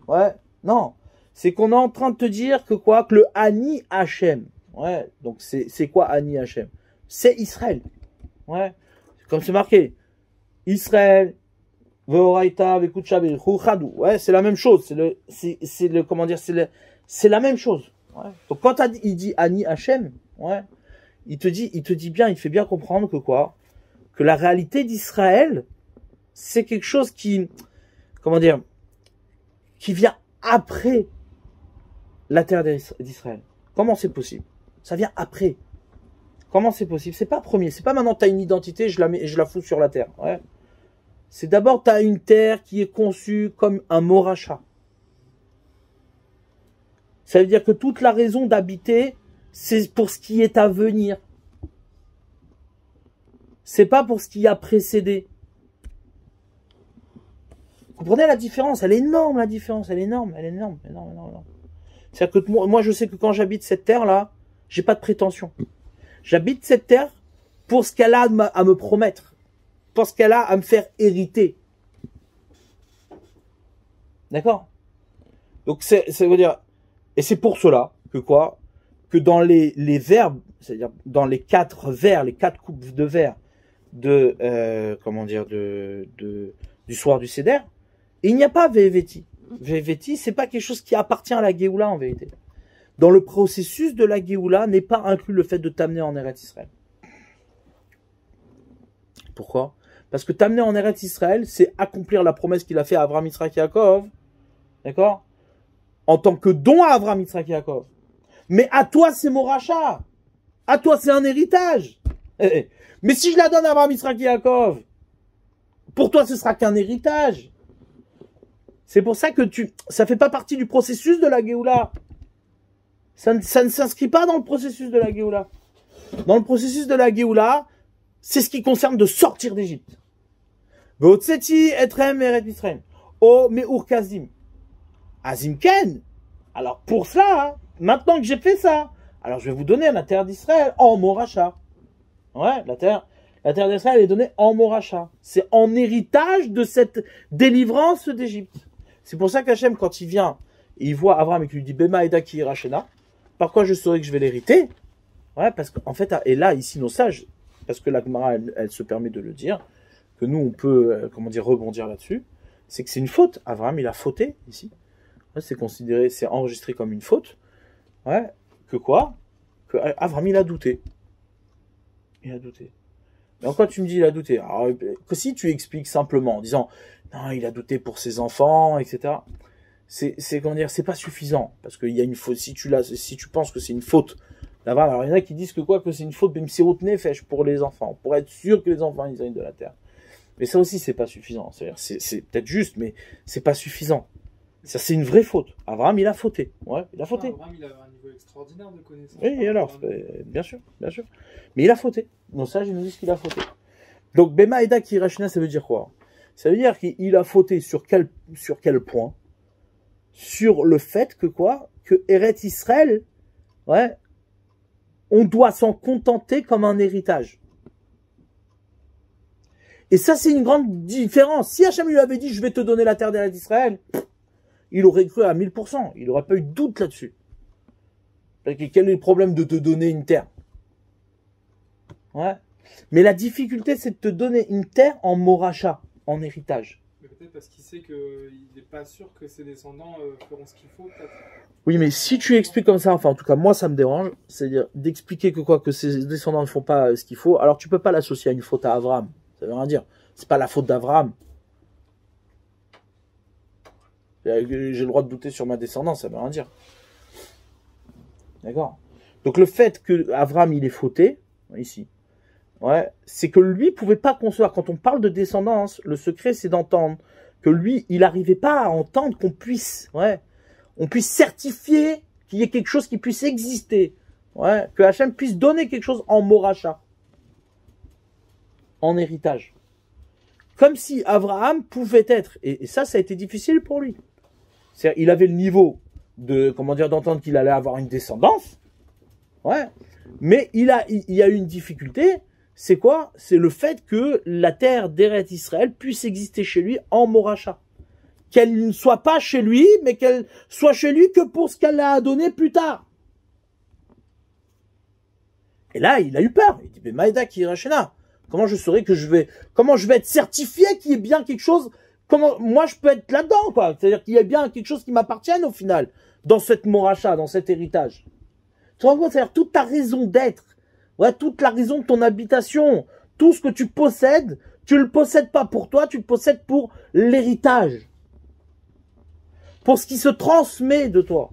Ouais, non. C'est qu'on est en train de te dire que quoi? Que le Ani Hachem. Ouais, donc c'est quoi Ani Hachem? C'est Israël. Ouais, comme c'est marqué. Israël, Veoraita, Vekutcha, Vechouchadou. Ouais, c'est la même chose. C'est la même chose. Ouais. Donc quand il dit Ani Hachem, ouais, il te dit bien, il fait bien comprendre que quoi? Que la réalité d'Israël, c'est quelque chose qui vient après la terre d'Israël. Comment c'est possible? Ça vient après. Comment c'est possible? C'est pas premier. C'est pas maintenant t'as une identité, je la fous sur la terre. Ouais. C'est d'abord t'as une terre qui est conçue comme un moracha. Ça veut dire que toute la raison d'habiter, c'est pour ce qui est à venir. C'est pas pour ce qui a précédé. Vous comprenez la différence? Elle est énorme, la différence. Elle est énorme, elle est énorme, énorme, énorme, énorme. C'est-à-dire que moi, je sais que quand j'habite cette terre-là, j'ai pas de prétention. J'habite cette terre pour ce qu'elle a à me promettre. Pour ce qu'elle a à me faire hériter. D'accord? Donc, ça veut dire, et c'est pour cela que quoi? Que dans les verbes, c'est-à-dire dans les 4 verres, les 4 coupes de verre comment dire, du soir du Seder, il n'y a pas Veveti. Veveti, c'est pas quelque chose qui appartient à la Géoula en vérité. Dans le processus de la Géoula n'est pas inclus le fait de t'amener en Eretz Israël. Pourquoi? Parce que t'amener en Eretz Israël, c'est accomplir la promesse qu'il a fait à Avraham, Yitzhak, Yaakov, d'accord? En tant que don à Avraham, Yitzhak, Yaakov. Mais à toi, c'est mon rachat. À toi, c'est un héritage. Mais si je la donne à Avraham, Yitzhak, Yaakov, pour toi, ce sera qu'un héritage. C'est pour ça que ça fait pas partie du processus de la Géoula. Ça ne s'inscrit pas dans le processus de la Géoula. Dans le processus de la Géoula, c'est ce qui concerne de sortir d'Égypte. Veotseti etrem eret Mitzrayim. O me'ur kazim. Azimken. Alors pour ça, hein, maintenant que j'ai fait ça, alors je vais vous donner la terre d'Israël en moracha. Ouais, la terre d'Israël est donnée en moracha. C'est en héritage de cette délivrance d'Égypte. C'est pour ça qu'Hachem, quand il vient, il voit Abraham et qu'il lui dit Bema Eda Ki Rachena, par quoi je saurai que je vais l'hériter? Ouais, parce qu'en fait, et là, ici, nos sages, parce que la Gemara, elle se permet de le dire, que nous, on peut, comment dire, rebondir là-dessus, c'est que c'est une faute. Abraham, il a fauté, ici. Ouais, c'est considéré, c'est enregistré comme une faute. Ouais, que quoi? Que Abraham, il a douté. Il a douté. Mais en quoi tu me dis il a douté? Alors, que si tu expliques simplement en disant non, il a douté pour ses enfants, etc. C'est comment dire, c'est pas suffisant parce qu'il y a une faute. Si tu penses que c'est une faute, là-bas, alors il y en a qui disent que c'est une faute même si haute nefesh pour les enfants, pour être sûr que les enfants ils aillent de la terre. Mais ça aussi c'est pas suffisant. C'est peut-être juste, mais c'est pas suffisant. Ça c'est une vraie faute. Abraham il a fauté. Ouais, il a fauté. Abraham il avait un niveau extraordinaire de connaissance. Oui, et alors, bien sûr, bien sûr. Mais il a fauté. Nos sages, ils nous disent qu'il a fauté. Donc, Bema Eda Ki Rachena, ça veut dire quoi? Ça veut dire qu'il a fauté sur quel point? Sur le fait que quoi? Que Eretz Israël, ouais, on doit s'en contenter comme un héritage. Et ça, c'est une grande différence. Si Hachem lui avait dit, je vais te donner la terre d'Eretz Israël, il aurait cru à 1000%. Il n'aurait pas eu de doute là-dessus. Quel est le problème de te donner une terre? Ouais. Mais la difficulté, c'est de te donner une terre en moracha, en héritage. Mais peut-être parce qu'il sait qu'il n'est pas sûr que ses descendants feront ce qu'il faut, peut-être. Oui, mais si tu expliques comme ça, enfin en tout cas moi ça me dérange, c'est-à-dire d'expliquer que ses descendants ne font pas ce qu'il faut, alors tu peux pas l'associer à une faute à Abraham. Ça veut rien dire. C'est pas la faute d'Abraham. J'ai le droit de douter sur ma descendance, ça veut rien dire. D'accord? Donc le fait que Abraham il est fauté, ici, ouais, c'est que lui pouvait pas concevoir. Quand on parle de descendance, le secret c'est d'entendre que lui, il n'arrivait pas à entendre qu'on puisse, ouais, on puisse certifier qu'il y ait quelque chose qui puisse exister, ouais, que Hachem puisse donner quelque chose en moracha, en héritage. Comme si Abraham pouvait être, et ça a été difficile pour lui. C'est-à-dire, il avait le niveau de, comment dire, d'entendre qu'il allait avoir une descendance, ouais, mais il y a eu une difficulté, c'est quoi? C'est le fait que la terre d'Eretz Israël puisse exister chez lui en moracha. Qu'elle ne soit pas chez lui, mais qu'elle soit chez lui que pour ce qu'elle a donné plus tard. Et là, il a eu peur. Il dit, mais Maïda qui Rachena, comment je saurais que comment je vais être certifié qu'il y ait bien quelque chose, comment, moi je peux être là-dedans, quoi. C'est-à-dire qu'il y ait bien quelque chose qui m'appartienne au final, dans cette moracha, dans cet héritage. Tu vois, c'est-à-dire toute ta raison d'être, ouais, toute la raison de ton habitation, tout ce que tu possèdes, tu le possèdes pas pour toi, tu le possèdes pour l'héritage. Pour ce qui se transmet de toi.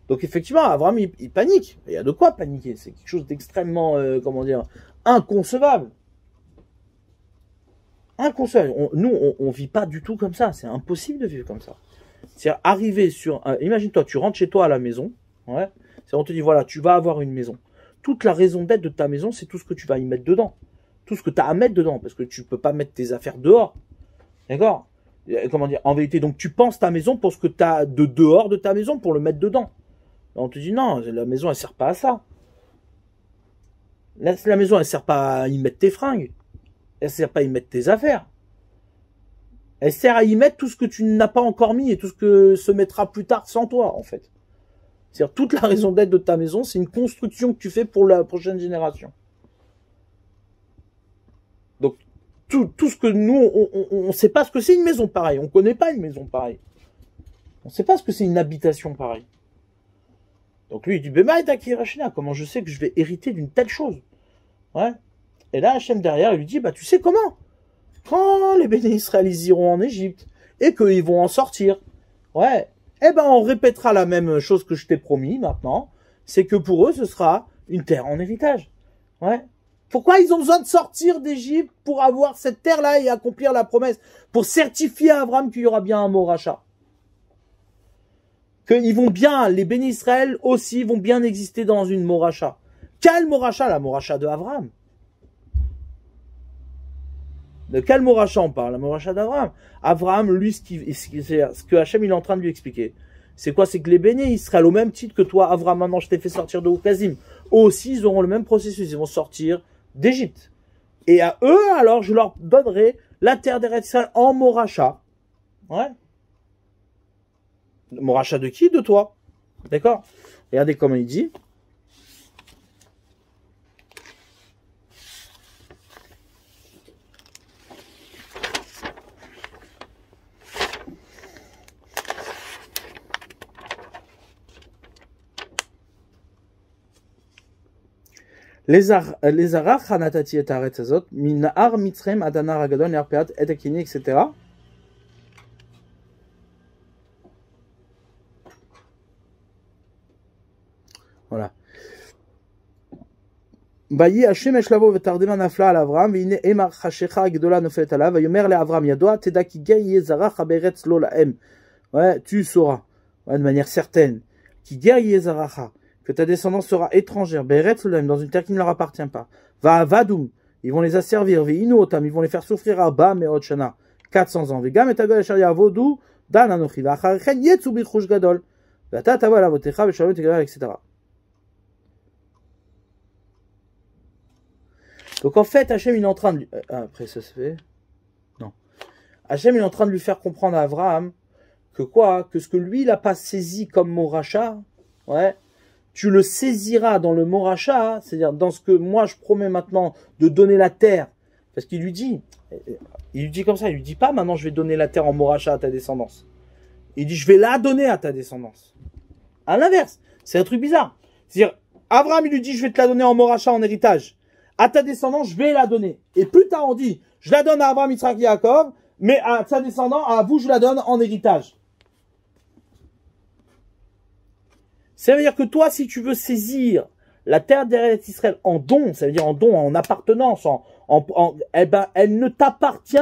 Donc effectivement, Abraham, il panique. Il y a de quoi paniquer. C'est quelque chose d'extrêmement, comment dire, inconcevable. Inconcevable. Nous, on vit pas du tout comme ça. C'est impossible de vivre comme ça. C'est-à-dire, arriver sur... imagine-toi, tu rentres chez toi à la maison, Ouais. C'est on te dit, voilà, tu vas avoir une maison. Toute la raison d'être de ta maison, c'est tout ce que tu vas y mettre dedans. Tout ce que tu as à mettre dedans, parce que tu peux pas mettre tes affaires dehors. D'accord? Comment dire? En vérité, donc tu penses ta maison pour ce que tu as de dehors de ta maison pour le mettre dedans. On te dit non, la maison elle sert pas à ça. La maison elle sert pas à y mettre tes fringues. Elle sert pas à y mettre tes affaires. Elle sert à y mettre tout ce que tu n'as pas encore mis et tout ce que se mettra plus tard sans toi en fait. C'est-à-dire toute la raison d'être de ta maison, c'est une construction que tu fais pour la prochaine génération. Donc tout ce que nous, on ne sait pas ce que c'est une maison pareille. On ne connaît pas une maison pareille. On ne sait pas ce que c'est une habitation pareille. Donc lui, il dit, comment je sais que je vais hériter d'une telle chose? Ouais. Et là, Hachem derrière, il lui dit, bah tu sais comment? Quand les béné Israël ils iront en Égypte et qu'ils vont en sortir, ouais, eh ben on répétera la même chose que je t'ai promis maintenant, c'est que pour eux, ce sera une terre en héritage. Ouais. Pourquoi ils ont besoin de sortir d'Égypte pour avoir cette terre-là et accomplir la promesse? Pour certifier à Abraham qu'il y aura bien un mot rachat. Qu'ils vont bien, les bénis Israël aussi vont bien exister dans une moracha. Quelle moracha? La moracha de Abraham. De quelle moracha on parle? La moracha d'Abraham. Abraham, lui, ce que Hachem il est en train de lui expliquer, c'est quoi? C'est que les bénis Israël, au même titre que toi, Abraham, maintenant je t'ai fait sortir de Oukazim, eux aussi ils auront le même processus, ils vont sortir d'Égypte. Et à eux, alors, je leur donnerai la terre d'Eretz Israël en moracha. Ouais. Mon rachat de qui? De toi. D'accord? Regardez comment il dit. Les arach hanatati et aretz azot min nahar mitzrayim ad anar hagadol ner peat et akini, etc. Voilà. Bayi Hashem eshlavo vetardema nafla al Avram veine emar chashecha gdola noflet alav vayomer le Avram yadoa teda ki gay yezarach haberetz lo lahem. Ouais, tu sauras, ouais, de manière certaine, ki gay yezaracha, que ta descendance sera étrangère, beretz lo lahem, dans une terre qui ne leur appartient pas. Va avadoum, ils vont les asservir, veinu otam, ils vont les faire souffrir à ba meot shana, 400 ans. Vegam et agol asher yavodu dan anochi va'acharechen yetzu bichush gadol. Vata tavo al avotecha veshalom tegadol, etc. Donc en fait, Hachem il est en train de... après ça se fait... Non. Hachem il est en train de lui faire comprendre à Abraham que quoi? Que ce que lui il n'a pas saisi comme mot rachat, ouais, tu le saisiras dans le mot rachat, c'est-à-dire dans ce que moi je promets maintenant de donner la terre. Parce qu'il lui dit comme ça, il lui dit pas maintenant je vais donner la terre en mot rachat à ta descendance. Il dit je vais la donner à ta descendance. À l'inverse, c'est un truc bizarre. C'est-à-dire, Abraham il lui dit je vais te la donner en mot rachat en héritage. À ta descendance, je vais la donner. Et plus tard, on dit, je la donne à Abraham, Yitzhak, Yaakov, mais à sa descendance, à vous, je la donne en héritage. Ça veut dire que toi, si tu veux saisir la terre d'Eretz Israël en don, ça veut dire en don, en appartenance, eh ben, elle ne t'appartient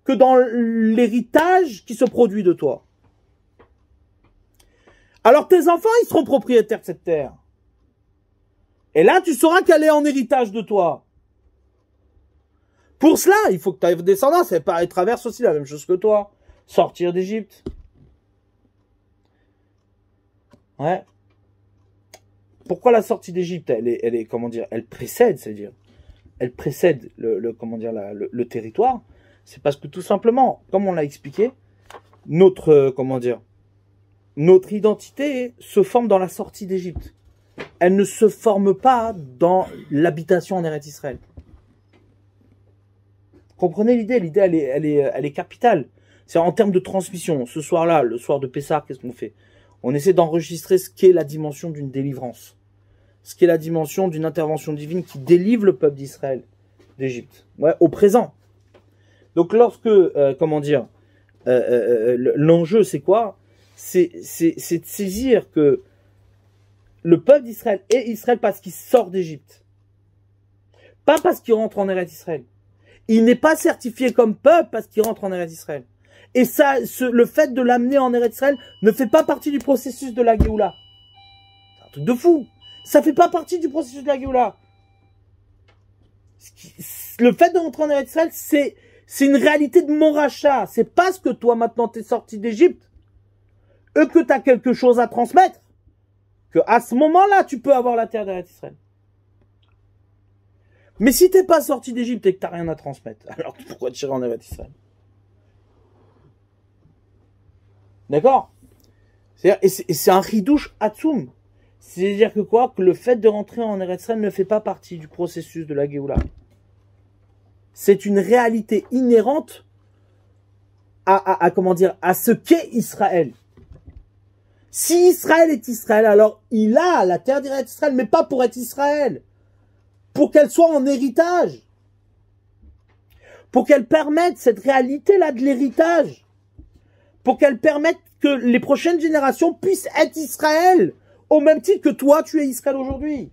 que dans l'héritage qui se produit de toi. Alors tes enfants, ils seront propriétaires de cette terre. Et là, tu sauras qu'elle est en héritage de toi. Pour cela, il faut que ta descendance, elle traverse aussi la même chose que toi. Sortir d'Égypte. Ouais. Pourquoi la sortie d'Égypte, elle est, comment dire, elle précède, c'est-à-dire, elle précède le territoire. C'est parce que tout simplement, comme on l'a expliqué, notre, comment dire, notre identité se forme dans la sortie d'Égypte. Elle ne se forme pas dans l'habitation en Eretz Israël. Comprenez l'idée? L'idée, elle est capitale. C'est en termes de transmission. Ce soir-là, le soir de Pessah, qu'est-ce qu'on fait? On essaie d'enregistrer ce qu'est la dimension d'une délivrance. Ce qu'est la dimension d'une intervention divine qui délivre le peuple d'Israël d'Égypte. Ouais, au présent. Donc lorsque, comment dire, l'enjeu c'est quoi? C'est de saisir que le peuple d'Israël est Israël parce qu'il sort d'Égypte. Pas parce qu'il rentre en Eretz Israël. Il n'est pas certifié comme peuple parce qu'il rentre en Eretz Israël. Et ça, le fait de l'amener en Eretz Israël ne fait pas partie du processus de la Géoula. truc de fou. Ça fait pas partie du processus de la Géoula. Le fait de rentrer en Eretz Israël, c'est une réalité de mon rachat. C'est parce que toi, maintenant, t'es sorti d'Égypte, que t'as quelque chose à transmettre, que à ce moment-là, tu peux avoir la terre d'Eretz Israël. Mais si t'es pas sorti d'Égypte et que t'as rien à transmettre, alors pourquoi tirer en Eretz Israël? D'accord? Et c'est un ridouche atzoum. C'est-à-dire que quoi? Que le fait de rentrer en Eretz Israël ne fait pas partie du processus de la Géoula. C'est une réalité inhérente comment dire, à ce qu'est Israël. Si Israël est Israël, alors il a la terre d'Eretz Israël, mais pas pour être Israël. Pour qu'elle soit en héritage. Pour qu'elle permette cette réalité-là de l'héritage. Pour qu'elle permette que les prochaines générations puissent être Israël, au même titre que toi, tu es Israël aujourd'hui.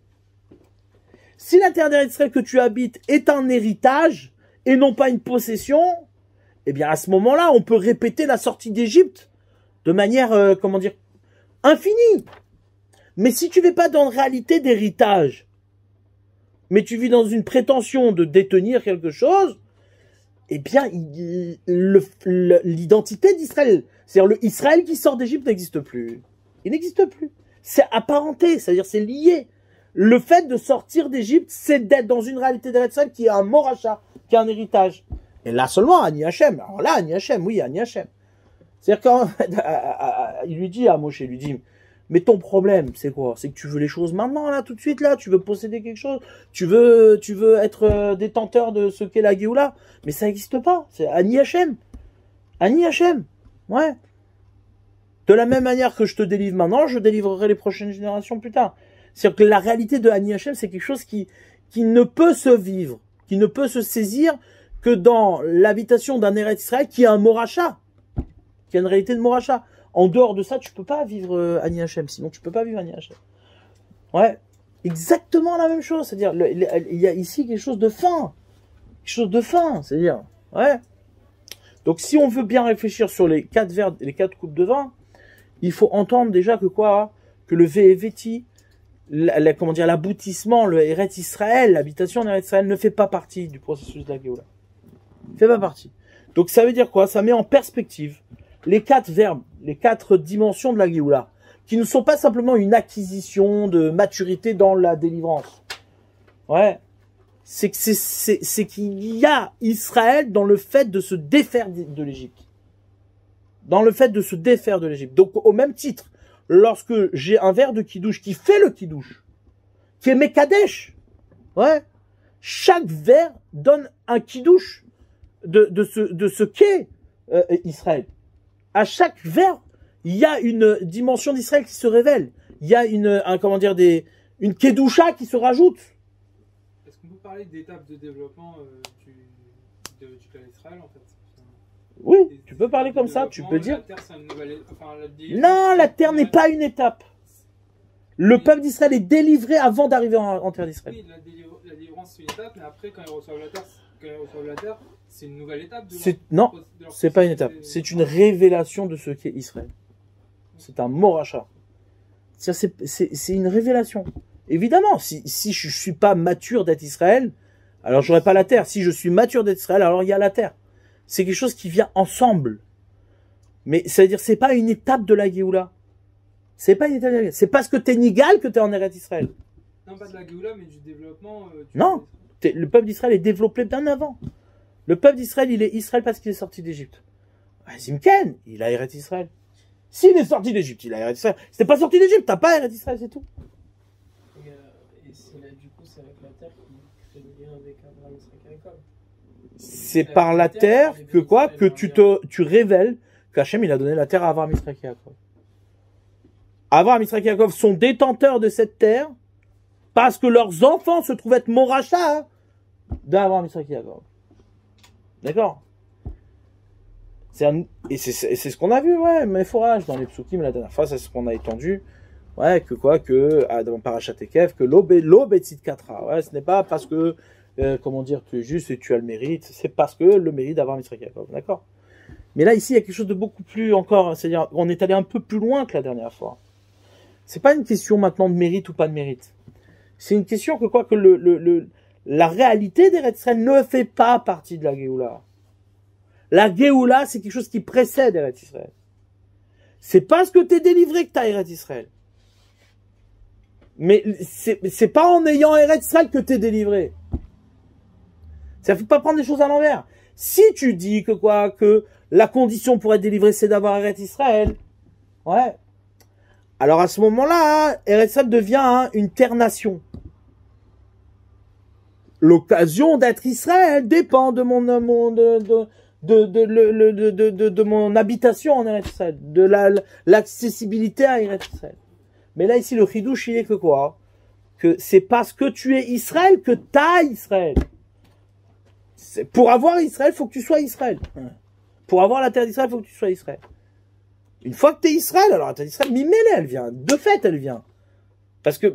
Si la terre d'Israël que tu habites est un héritage, et non pas une possession, eh bien à ce moment-là, on peut répéter la sortie d'Égypte de manière, comment dire, infinie. Mais si tu ne vis pas dans une réalité d'héritage, mais tu vis dans une prétention de détenir quelque chose, eh bien, l'identité d'Israël, c'est-à-dire le Israël qui sort d'Égypte n'existe plus. Il n'existe plus. C'est apparenté, c'est-à-dire c'est lié. Le fait de sortir d'Égypte, c'est d'être dans une réalité d'Israël qui est un moracha, qui est un héritage. Et là seulement, Ani Hachem. Alors là, Ani Hachem, oui, Ani Hachem. C'est-à-dire quand il lui dit à Moshe, il lui dit, mais ton problème, c'est quoi? C'est que tu veux les choses maintenant, là, tout de suite, là, tu veux posséder quelque chose, tu veux être détenteur de ce qu'est la Géoula, mais ça n'existe pas. C'est Ani Hachem. Ani Hachem. Ouais. De la même manière que je te délivre maintenant, je délivrerai les prochaines générations plus tard. C'est-à-dire que la réalité de Ani Hachem, c'est quelque chose qui ne peut se vivre, qui ne peut se saisir que dans l'habitation d'un Eretz Israël qui est un moracha, qui a une réalité de moracha. En dehors de ça, tu peux pas vivre Ani Hachem, sinon tu peux pas vivre Ani Hachem. Ouais, exactement la même chose, c'est-à-dire il y a ici quelque chose de fin, c'est-à-dire, ouais. Donc si on veut bien réfléchir sur les 4 verres, les 4 coupes de vin, il faut entendre déjà que quoi, que le Ve'eveti, comment dire, l'aboutissement, le Eretz Israël, l'habitation en Eretz Israël ne fait pas partie du processus de la Géoula. Il fait pas partie. Donc ça veut dire quoi? Ça met en perspective les 4 verbes, les 4 dimensions de la Géoula, qui ne sont pas simplement une acquisition de maturité dans la délivrance. Ouais. C'est qu'il y a Israël dans le fait de se défaire de l'Égypte. Dans le fait de se défaire de l'Égypte. Donc au même titre, lorsque j'ai un verre de kidouche qui fait le kidouche, qui est Mekadesh, ouais, chaque verre donne un kidouche de ce qu'est Israël. À chaque verre, il y a une dimension d'Israël qui se révèle. Il y a une kedusha qui se rajoute. Est-ce qu'on peut parler d'étapes de développement du clan Israël en fait? Oui, tu peux parler comme ça, tu peux dire. La terre, c'est une nouvelle... Non, la terre n'est pas une étape. Le peuple d'Israël est délivré avant d'arriver en terre d'Israël. Oui, la délivrance c'est une étape, mais après quand ils reçoivent la terre, c'est une nouvelle étape. Non, c'est pas une étape. C'est une révélation de ce qu'est Israël. C'est un moracha. C'est une révélation. Évidemment, si je suis pas mature d'être Israël, alors j'aurai pas la terre. Si je suis mature d'être Israël, alors il y a la terre. C'est quelque chose qui vient ensemble. Mais ça veut dire c'est pas une étape de la Géoula. C'est pas une étape de la Géoula. C'est parce que t'es Nigal que t'es en Eretz Israël. Non, pas de la Géoula, mais du développement. Non, le peuple d'Israël est développé bien avant. Le peuple d'Israël, il est Israël parce qu'il est sorti d'Égypte. Zimken, il a Eretz Israël. S'il est sorti d'Égypte, il a Eretz Israël. Si t'es pas sorti d'Égypte, t'as pas Eretz Israël, c'est tout. Et c'est là, du coup, c'est avec la terre qui fait le lien avec Abraham, Isaac et Jacob. C'est par la terre que quoi? Que tu révèles qu'Hachem, il a donné la terre à Abraham, Isaac et Jacob. Abraham, Isaac et Jacob sont détenteurs de cette terre parce que leurs enfants se trouvent être moracha d'Abraham, Isaac et Jacob. D'accord? Et c'est ce qu'on a vu, ouais, mais forage dans les psukim la dernière fois, c'est ce qu'on a étendu. Ouais, dans Parashat Ekev, que l'aube est tzidkatra. Ouais, ce n'est pas parce que, comment dire, tu es juste et tu as le mérite, c'est parce que le mérite d'avoir Mitzvah Yaakov, d'accord? Mais là, ici, il y a quelque chose de beaucoup plus encore, c'est-à-dire, on est allé un peu plus loin que la dernière fois. C'est pas une question maintenant de mérite ou pas de mérite. C'est une question que quoi que la réalité d'Eretz Israël ne fait pas partie de la Géoula. La Géoula, c'est quelque chose qui précède Eretz Israël. C'est parce que t'es délivré que t'as Eretz Israël. Mais c'est pas en ayant Eretz Israël que t'es délivré. Ça faut pas prendre des choses à l'envers. Si tu dis que la condition pour être délivré, c'est d'avoir Eretz Israël, ouais. Alors à ce moment-là, Eretz Israël devient une terre-nation. L'occasion d'être Israël dépend de de mon habitation en Eretz Israël, de l'accessibilité à Eretz Israël. Mais là ici le chidouche il est que quoi? Que c'est parce que tu es Israël que t'as Israël. Pour avoir Israël, faut que tu sois Israël. Pour avoir la terre d'Israël, faut que tu sois Israël. Une fois que tu es Israël, alors la terre d'Israël, mimele, elle vient. De fait, elle vient. Parce que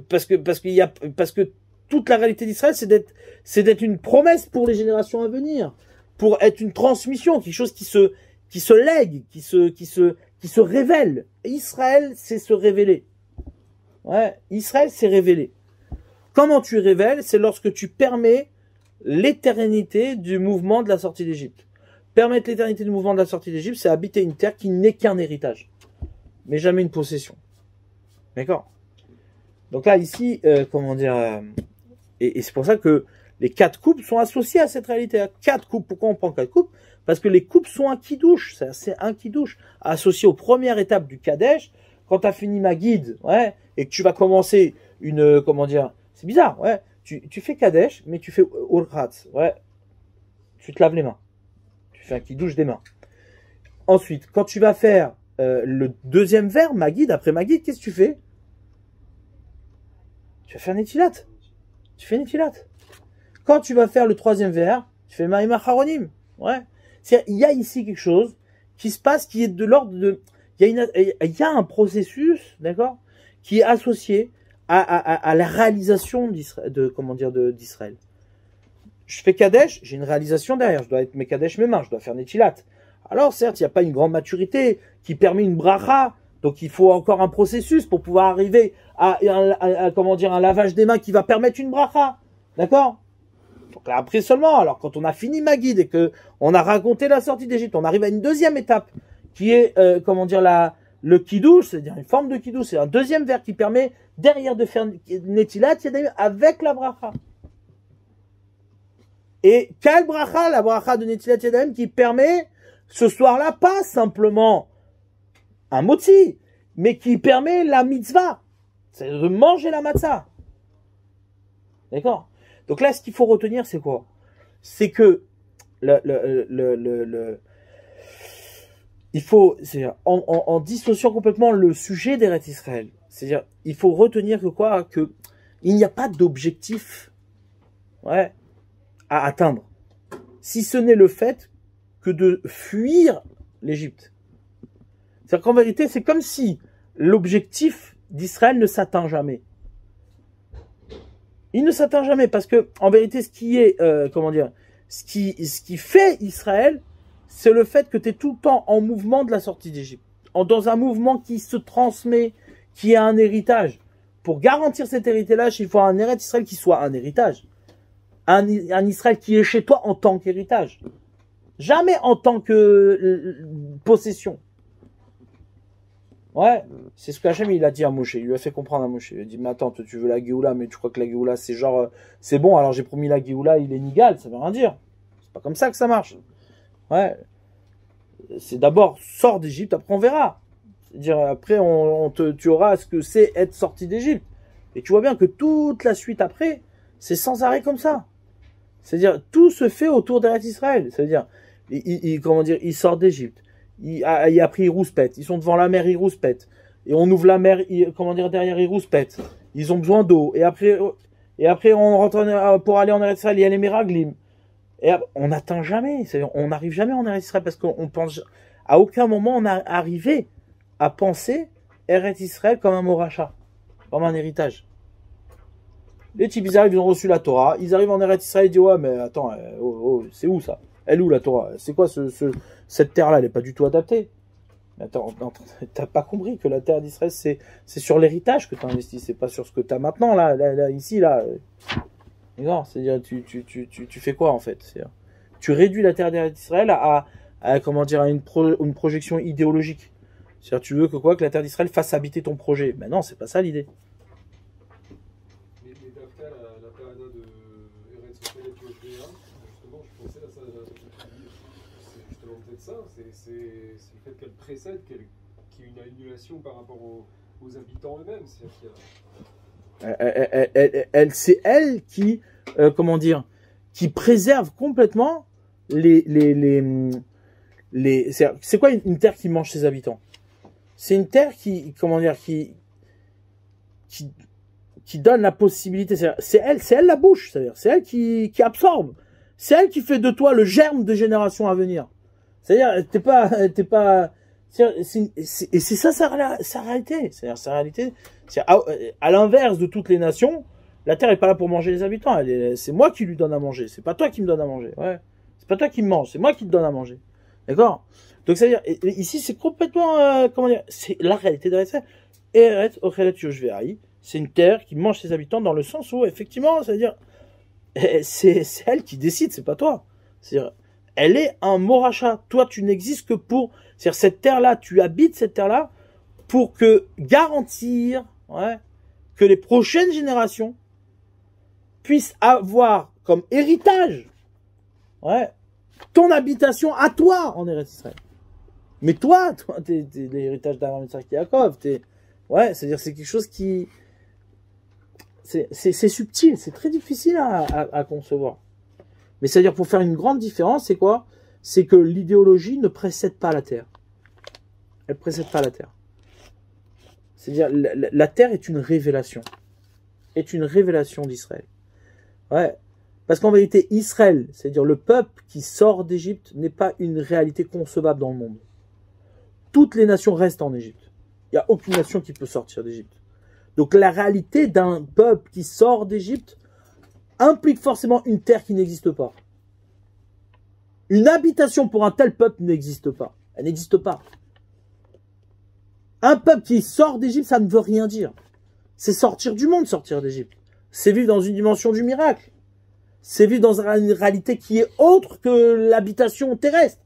toute la réalité d'Israël, c'est d'être une promesse pour les générations à venir. Pour être une transmission, quelque chose qui se lègue, qui se révèle. Et Israël, c'est se révéler. Ouais. Israël, c'est révéler. Comment tu révèles? C'est lorsque tu permets l'éternité du mouvement de la sortie d'Égypte. Permettre l'éternité du mouvement de la sortie d'Égypte, c'est habiter une terre qui n'est qu'un héritage, mais jamais une possession. D'accord? Donc là, ici, et c'est pour ça que les 4 coupes sont associées à cette réalité. 4 coupes, pourquoi on prend 4 coupes? Parce que les coupes sont un kidouche, c'est un kidouche, associé aux premières étapes du Kadesh. Quand tu as fini ma guide, ouais, et que tu vas commencer c'est bizarre, ouais, tu fais Kadesh, mais tu fais Urchatz, ouais, tu te laves les mains. Tu fais un kidouche des mains. Ensuite, quand tu vas faire le deuxième vers, Magid, après Magid, qu'est-ce que tu fais? Tu vas faire Netilat. Tu fais Netilat. Quand tu vas faire le troisième vers, tu fais Maïm Acharonim. Ouais. Il y a ici quelque chose qui se passe, qui est de l'ordre de... Il y a un processus, d'accord, qui est associé à la réalisation d'Israël. Je fais Kadesh, j'ai une réalisation derrière, je dois être mes Kadesh mes mains, je dois faire Netilat. Alors certes, il n'y a pas une grande maturité qui permet une bracha, donc il faut encore un processus pour pouvoir arriver à un lavage des mains qui va permettre une bracha. D'accord? Donc là, après seulement, alors quand on a fini ma guide et que on a raconté la sortie d'Égypte, on arrive à une deuxième étape qui est le kidouche, c'est-à-dire une forme de kidouche, c'est un deuxième vers qui permet derrière de faire Netilat avec la bracha. Et quelle bracha? La bracha de Netilat Yadayim qui permet ce soir-là pas simplement un motzi, mais qui permet la mitzvah, c'est de manger la matzah. D'accord? Donc là, ce qu'il faut retenir, c'est quoi? C'est que il faut, c'est-à-dire, en dissociant complètement le sujet d'Eretz Israël, c'est-à-dire, il faut retenir que il n'y a pas d'objectif, ouais, à atteindre, si ce n'est le fait que de fuir l'Égypte. C'est-à-dire qu'en vérité, c'est comme si l'objectif d'Israël ne s'atteint jamais. Il ne s'atteint jamais parce que, en vérité, ce qui est, ce qui fait Israël, c'est le fait que tu es tout le temps en mouvement de la sortie d'Égypte, dans un mouvement qui se transmet, qui est un héritage. Pour garantir cet héritage, il faut un Eretz Israël qui soit un héritage. Un Israël qui est chez toi en tant qu'héritage. Jamais en tant que possession. Ouais, c'est ce qu'Hachem il a dit à Moshe. Il lui a fait comprendre à Moshe. Il a dit, mais attends, tu veux la Géoula, mais tu crois que la Géoula c'est genre, c'est bon, alors j'ai promis la Géoula, il est nigal, ça veut rien dire. C'est pas comme ça que ça marche. Ouais. C'est d'abord, sors d'Égypte, après on verra. C'est-à-dire, après tu auras ce que c'est être sorti d'Égypte. Et tu vois bien que toute la suite après, c'est sans arrêt comme ça. C'est-à-dire, tout se fait autour d'Eretz Israël. C'est-à-dire, il sort d'Égypte. Après, ils rouspètent. Ils sont devant la mer, ils rouspètent. Et on ouvre la mer, derrière, ils rouspètent. Ils ont besoin d'eau. Et après, on rentre pour aller en Eretz Israël, il y a les Meraglim. Et on n'atteint jamais. On n'arrive jamais en Eretz Israël parce qu'on pense, à aucun moment on a arrivé à penser Eretz Israël comme un moracha, comme un héritage. Les types, ils arrivent, ils ont reçu la Torah, ils arrivent en Eretz Israël, ils disent, ouais, mais attends, c'est où ça? Elle est où la Torah? C'est quoi cette terre-là? Elle est pas du tout adaptée. Mais attends, t'as pas compris que la terre d'Israël, c'est sur l'héritage que tu investis, c'est pas sur ce que tu as maintenant, là, ici, là. Non, c'est-à-dire, tu fais quoi, en fait? Tu réduis la terre d'Israël comment dire, à une projection idéologique. C'est-à-dire, tu veux que la terre d'Israël fasse habiter ton projet. Mais non, c'est pas ça l'idée. Mais d'après la parada de Eretz Ochelet Yoshvea, justement, je pensais à ça, c'est justement peut-être ça, c'est le fait qu'elle précède, qu'il y ait une annulation par rapport aux habitants eux-mêmes. C'est elle qui, comment dire, qui préserve complètement c'est quoi une terre qui mange ses habitants? C'est une terre qui, comment dire, qui donne la possibilité, c'est elle la bouche, c'est-à-dire, c'est elle qui absorbe, c'est elle qui fait de toi le germe de générations à venir. C'est-à-dire, et c'est ça sa réalité. C'est-à-dire, sa réalité, à l'inverse de toutes les nations, la terre est pas là pour manger les habitants. C'est moi qui lui donne à manger. C'est pas toi qui me donne à manger. Ouais. C'est pas toi qui me mange. C'est moi qui te donne à manger. D'accord? Donc, c'est-à-dire, ici, c'est complètement, comment dire, c'est la réalité de l'Israël. Eretz Ochelet Yoshvei, c'est une terre qui mange ses habitants dans le sens où, effectivement, c'est-à-dire, c'est elle qui décide, c'est pas toi. C'est-à-dire, elle est un moracha. Toi, tu n'existes que pour, c'est-à-dire, cette terre-là, tu habites cette terre-là pour garantir, que les prochaines générations puissent avoir comme héritage, ton habitation à toi en Eretz Israël. Mais toi, t'es l'héritage d'Abraham, Yitzhak, Yaakov. C'est-à-dire, c'est quelque chose qui, c'est subtil, c'est très difficile à concevoir. Mais c'est-à-dire, pour faire une grande différence, c'est quoi? C'est que l'idéologie ne précède pas la terre. Elle ne précède pas la terre. C'est-à-dire, la terre est une révélation. Est une révélation d'Israël. Parce qu'en vérité, Israël, c'est-à-dire le peuple qui sort d'Égypte, n'est pas une réalité concevable dans le monde. Toutes les nations restent en Égypte. Il n'y a aucune nation qui peut sortir d'Égypte. Donc la réalité d'un peuple qui sort d'Égypte implique forcément une terre qui n'existe pas. Une habitation pour un tel peuple n'existe pas. Elle n'existe pas. Un peuple qui sort d'Égypte, ça ne veut rien dire. C'est sortir du monde, sortir d'Égypte. C'est vivre dans une dimension du miracle. C'est vivre dans une réalité qui est autre que l'habitation terrestre.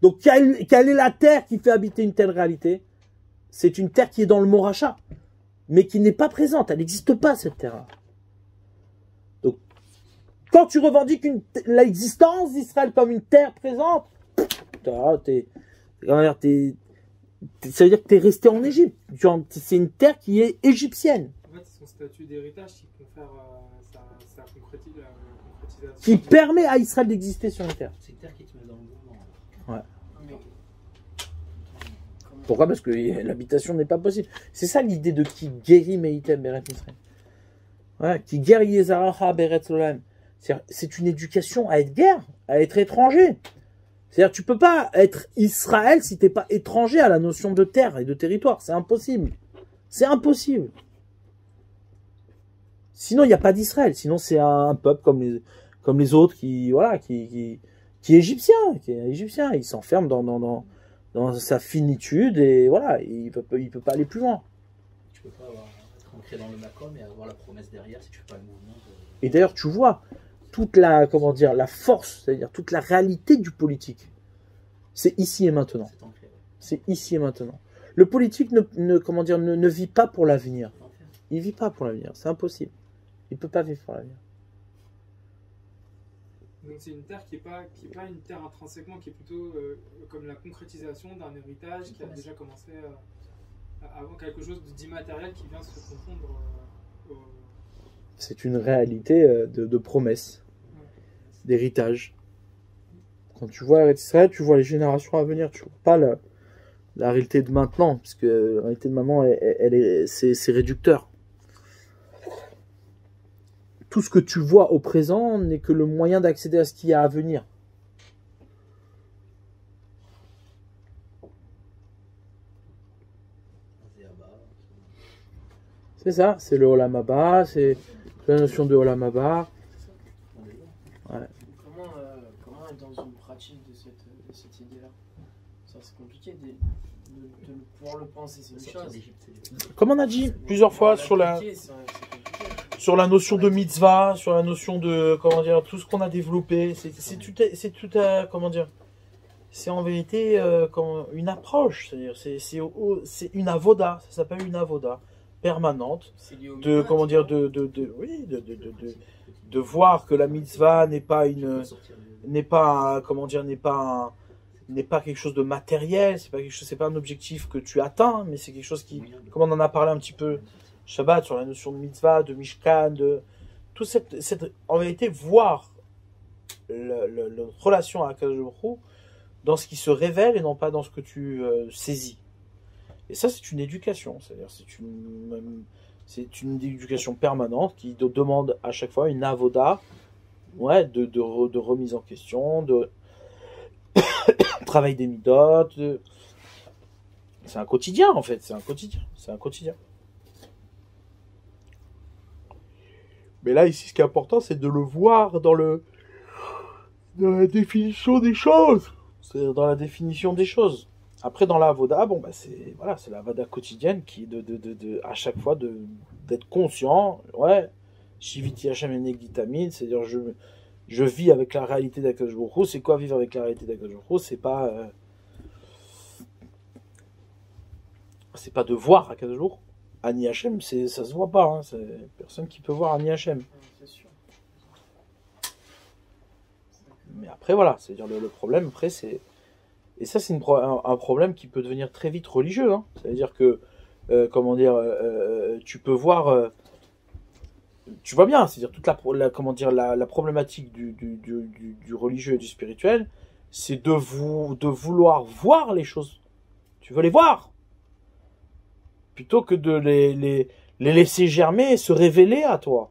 Donc, quelle est la terre qui fait habiter une telle réalité? C'est une terre qui est dans le Moracha, mais qui n'est pas présente. Elle n'existe pas, cette terre-là. Donc, quand tu revendiques l'existence d'Israël comme une terre présente, ça veut dire que tu es resté en Égypte. C'est une terre qui est égyptienne. En fait, c'est son statut d'héritage qui confère sa concrétisation. Qui permet à Israël d'exister sur la terre. C'est une terre qui te met dans le mouvement. Ouais. Pourquoi? Parce que l'habitation n'est pas possible. C'est ça l'idée de qui guérit Meitem Beret Israël. Qui guérit Yezaracha Beret Olam. C'est une éducation à être guerre, à être étranger. C'est-à-dire, tu peux pas être Israël si t'es pas étranger à la notion de terre et de territoire. C'est impossible. C'est impossible. Sinon, il n'y a pas d'Israël. Sinon, c'est un peuple comme les autres qui est égyptien. Il s'enferme dans sa finitude et voilà, il peut pas aller plus loin. Tu peux pas être ancré dans le Macom et avoir la promesse derrière si tu fais pas le mouvement. Et d'ailleurs, tu vois toute la force, c'est-à-dire toute la réalité du politique. C'est ici et maintenant. C'est ici et maintenant. Le politique ne vit pas pour l'avenir. Il vit pas pour l'avenir. C'est impossible. Il peut pas vivre pour l'avenir. Donc c'est une terre qui est pas une terre intrinsèquement, qui est plutôt comme la concrétisation d'un héritage qui a déjà commencé avant, quelque chose d'immatériel qui vient se confondre. C'est une réalité de promesse, d'héritage. Quand tu vois Israël, tu vois les générations à venir, tu vois pas la réalité de maintenant, parce que la réalité de maintenant, c'est réducteur. Tout ce que tu vois au présent n'est que le moyen d'accéder à ce qu'il y a à venir. C'est ça, c'est le Olam Haba, c'est la notion de Olam Haba. Comment être dans une pratique de cette idée-là? Ça, c'est compliqué de pouvoir le penser, c'est une Sortir chose. d'Égypte, c'est- Comme on a dit plusieurs fois sur la, l'appliquer, c'est compliqué. sur la notion de mitzvah, sur la notion de, comment dire, tout ce qu'on a développé, c'est tout à, comment dire, c'est en vérité une approche, c'est-à-dire c'est une avoda, ça s'appelle une avoda permanente, C'est lié au de, mitzvah, comment tu dire, vois. oui, de voir que la mitzvah n'est pas une, n'est pas, comment dire, n'est pas quelque chose de matériel, c'est pas quelque chose, c'est pas un objectif que tu atteins, mais c'est quelque chose qui, comme on en a parlé un petit peu Shabbat sur la notion de mitzvah, de mishkan, de tout en vérité voir notre relation à Akadosh Baruch Hu dans ce qui se révèle et non pas dans ce que tu saisis. Et ça, c'est une éducation, c'est-à-dire c'est une éducation permanente qui demande à chaque fois une avoda, ouais, de remise en question, de travail des midotes. C'est un quotidien en fait, c'est un quotidien. Mais là ici, ce qui est important, c'est de le voir dans la définition des choses. C'est dans la définition des choses. Après, dans la avoda, bon, bah, c'est la avoda quotidienne qui est à chaque fois d'être conscient. Ouais, Shiviti Hashem Enegditamid, c'est-à-dire je vis avec la réalité d'Akadosh Baruch Hu. C'est quoi vivre avec la réalité d'Akadosh Baruch Hu? C'est pas de voir Akadosh Baruch Hu. Ani Hashem, ça se voit pas. Hein, c'est personne qui peut voir Ani Hashem. C'est sûr. Mais après, voilà, c'est-à-dire le problème, après, c'est... Et ça, c'est un problème qui peut devenir très vite religieux. Hein. C'est-à-dire que, comment dire, tu peux voir... tu vois bien, c'est-à-dire toute la problématique du religieux et du spirituel, c'est de vouloir voir les choses. Tu veux les voir. Plutôt que de les laisser germer et se révéler à toi.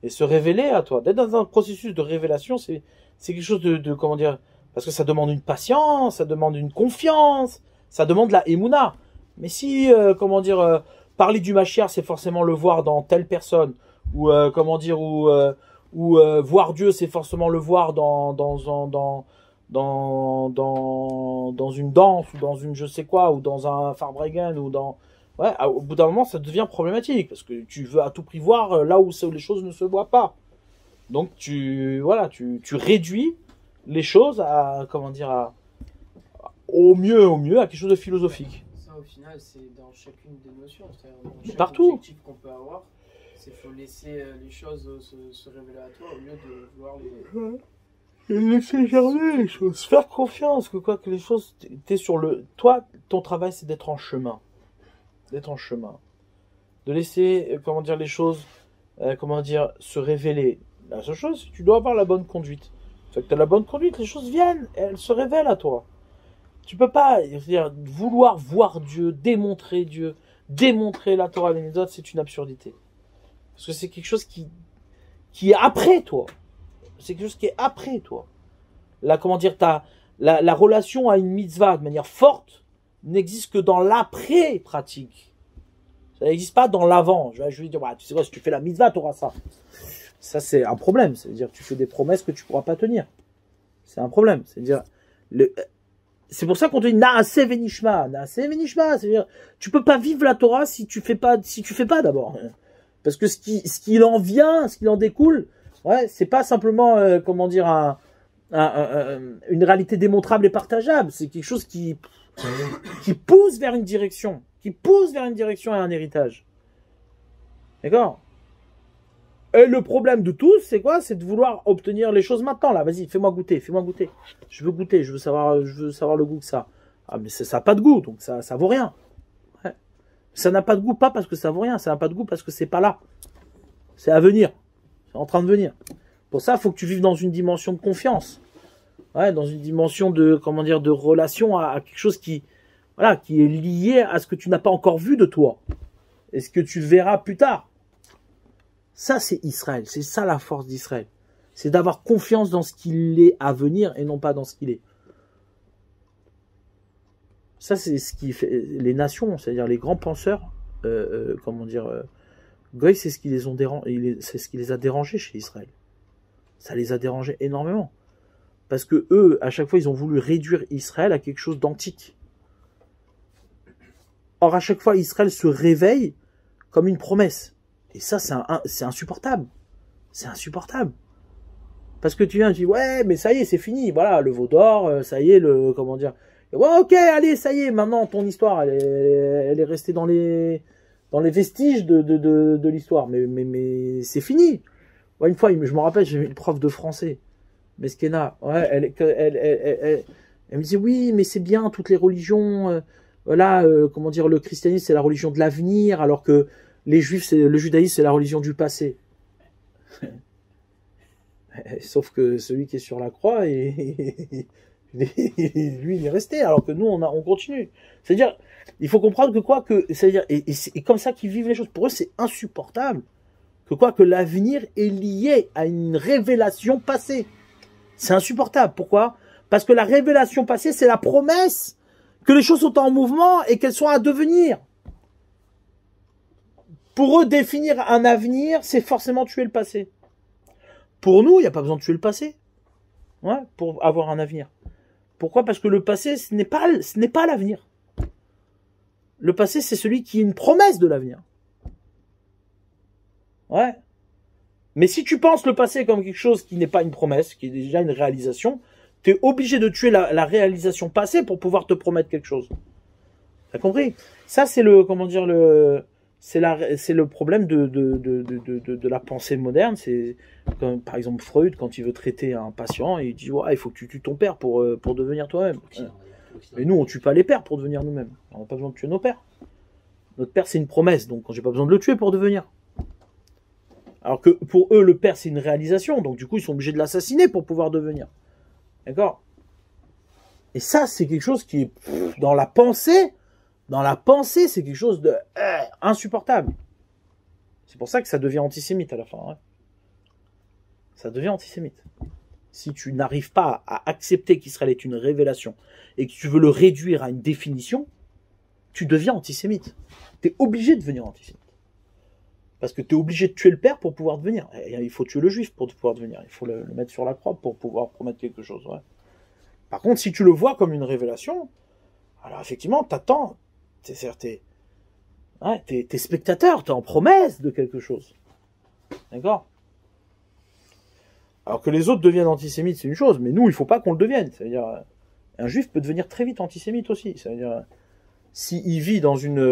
Et se révéler à toi. D'être dans un processus de révélation, c'est quelque chose de comment dire... Parce que ça demande une patience, ça demande une confiance, ça demande la émouna. Mais si, comment dire, parler du Mashiach, c'est forcément le voir dans telle personne, ou comment dire, ou voir Dieu, c'est forcément le voir dans une danse, ou dans une je sais quoi, ou dans un Farbrengen, ou dans... Ouais, au bout d'un moment, ça devient problématique, parce que tu veux à tout prix voir là où les choses ne se voient pas. Donc, tu réduis les choses à, comment dire, au mieux, à quelque chose de philosophique. Ça, au final, c'est dans chacune des notions. C'est-à-dire dans chaque Partout. objectif qu'on peut avoir, c'est qu'il faut laisser les choses se révéler à toi au lieu de vouloir les... Et laisser germer les choses. Faire confiance que les choses, t'es sur le... Toi, ton travail, c'est d'être en chemin. D'être en chemin. De laisser, comment dire, les choses, comment dire, se révéler. La seule chose, c'est que tu dois avoir la bonne conduite. C'est que tu as la bonne conduite, les choses viennent, elles se révèlent à toi. Tu peux pas vouloir voir Dieu, démontrer la Torah et les mitzvot, c'est une absurdité. Parce que c'est quelque chose qui est après toi. C'est quelque chose qui est après toi. Là, comment dire, la relation à une mitzvah de manière forte n'existe que dans l'après-pratique. Ça n'existe pas dans l'avant. Je vais dire, tu sais quoi, si tu fais la mitzvah, tu auras ça. Ça, c'est un problème. C'est-à-dire que tu fais des promesses que tu ne pourras pas tenir. C'est un problème. C'est-à-dire, c'est pour ça qu'on te dit Naase Venishma. Naase Venishma. C'est-à-dire, tu peux pas vivre la Torah si tu fais pas d'abord. Parce que ce qui en vient, ce qui en découle, ouais, c'est pas simplement, comment dire, une réalité démontrable et partageable. C'est quelque chose qui pousse vers une direction. Qui pousse vers une direction et un héritage. D'accord? Et le problème de tous, c'est quoi? C'est de vouloir obtenir les choses maintenant. Là, vas-y, fais-moi goûter. Je veux goûter, je veux savoir le goût que ça. Ah, mais ça n'a pas de goût, donc ça vaut rien. Ouais. Ça n'a pas de goût, pas parce que ça vaut rien. Ça n'a pas de goût parce que c'est pas là. C'est à venir. C'est en train de venir. Pour ça, il faut que tu vives dans une dimension de confiance. Ouais, dans une dimension de, comment dire, de relation à quelque chose qui est lié à ce que tu n'as pas encore vu de toi. Et ce que tu verras plus tard. Ça, c'est Israël. C'est ça la force d'Israël. C'est d'avoir confiance dans ce qu'il est à venir et non pas dans ce qu'il est. Ça, c'est ce qui fait les nations, c'est-à-dire les grands penseurs, Goy, c'est ce qui les a dérangés chez Israël. Ça les a dérangés énormément. Parce que eux, à chaque fois, ils ont voulu réduire Israël à quelque chose d'antique. Or, à chaque fois, Israël se réveille comme une promesse. Et ça, c'est insupportable. C'est insupportable. Parce que tu viens, tu dis, ouais, mais ça y est, c'est fini. Voilà, le veau d'or, ça y est, comment dire. Ouais, ok, allez, ça y est, maintenant, ton histoire, elle est restée dans les vestiges de l'histoire. Mais c'est fini. Ouais, une fois, je me rappelle, j'ai une prof de français. Mesquena, ouais, elle me disait, oui, mais c'est bien, toutes les religions, comment dire, le christianisme, c'est la religion de l'avenir, alors que les juifs, le judaïsme, c'est la religion du passé. Sauf que celui qui est sur la croix, lui, il est resté, alors que nous, on continue. C'est-à-dire, il faut comprendre que c'est-à-dire, et c'est comme ça qu'ils vivent les choses. Pour eux, c'est insupportable. Que l'avenir est lié à une révélation passée. C'est insupportable. Pourquoi? Parce que la révélation passée, c'est la promesse que les choses sont en mouvement et qu'elles sont à devenir. Pour eux, définir un avenir, c'est forcément tuer le passé. Pour nous, il n'y a pas besoin de tuer le passé, ouais, pour avoir un avenir. Pourquoi? Parce que le passé, ce n'est pas l'avenir. Le passé, c'est celui qui est une promesse de l'avenir. Ouais. Mais si tu penses le passé comme quelque chose qui n'est pas une promesse, qui est déjà une réalisation, tu es obligé de tuer la réalisation passée pour pouvoir te promettre quelque chose. T'as compris? Ça, c'est c'est le problème de la pensée moderne. C'est comme par exemple Freud, quand il veut traiter un patient, il dit ouais, il faut que tu tues ton père pour devenir toi-même. Et nous, on tue pas les pères pour devenir nous-mêmes. On n'a pas besoin de tuer nos pères. Notre père, c'est une promesse, donc j'ai pas besoin de le tuer pour devenir. Alors que pour eux, le père, c'est une réalisation, donc du coup, ils sont obligés de l'assassiner pour pouvoir devenir. D'accord? Et ça, c'est quelque chose qui est dans la pensée, c'est quelque chose de insupportable. C'est pour ça que ça devient antisémite à la fin. Ouais. Ça devient antisémite. Si tu n'arrives pas à accepter qu'Israël est une révélation et que tu veux le réduire à une définition, tu deviens antisémite. Tu es obligé de devenir antisémite. Parce que tu es obligé de tuer le père pour pouvoir devenir. Et il faut tuer le juif pour pouvoir devenir. Il faut le mettre sur la croix pour pouvoir promettre quelque chose. Ouais. Par contre, si tu le vois comme une révélation, alors effectivement, t'attends. T'es spectateur, t'es en promesse de quelque chose. D'accord? Alors que les autres deviennent antisémites, c'est une chose, mais nous, il faut pas qu'on le devienne. C'est-à-dire, un juif peut devenir très vite antisémite aussi. C'est-à-dire, s'il vit dans une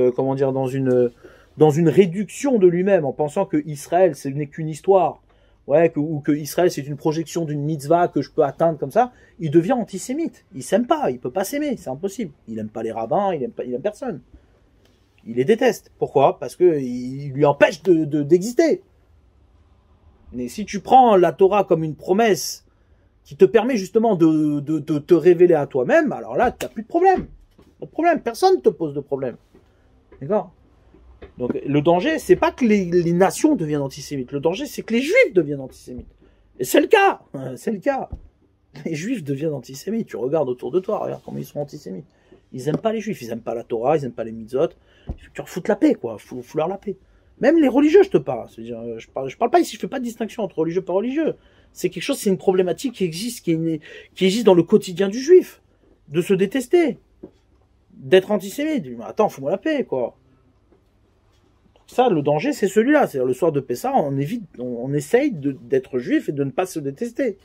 réduction de lui-même, en pensant que Israël, ce n'est qu'une histoire, ouais, ou que Israël, c'est une projection d'une mitzvah que je peux atteindre comme ça, il devient antisémite. Il s'aime pas, il peut pas s'aimer, c'est impossible. Il aime pas les rabbins, il aime personne. Il les déteste. Pourquoi? Parce que il lui empêche d'exister. Mais si tu prends la Torah comme une promesse qui te permet justement de te révéler à toi-même, alors là, tu n'as plus de problème. Pas de problème, personne ne te pose de problème. D'accord? Donc le danger, c'est pas que les nations deviennent antisémites. Le danger, c'est que les juifs deviennent antisémites. Et c'est le cas. C'est le cas. Les juifs deviennent antisémites. Tu regardes autour de toi, regarde comment ils sont antisémites. Ils aiment pas les juifs, ils aiment pas la Torah, ils aiment pas les mitzvot. Tu leur fous la paix, quoi. Fous leur la paix. Même les religieux, je te parle. C'est-à-dire, je parle pas ici, je fais pas de distinction entre religieux et pas religieux. C'est quelque chose, c'est une problématique qui existe dans le quotidien du juif. De se détester. D'être antisémite. Mais attends, fous-moi la paix, quoi. Ça, le danger, c'est celui-là. C'est-à-dire, le soir de Pessah, on essaye d'être juif et de ne pas se détester.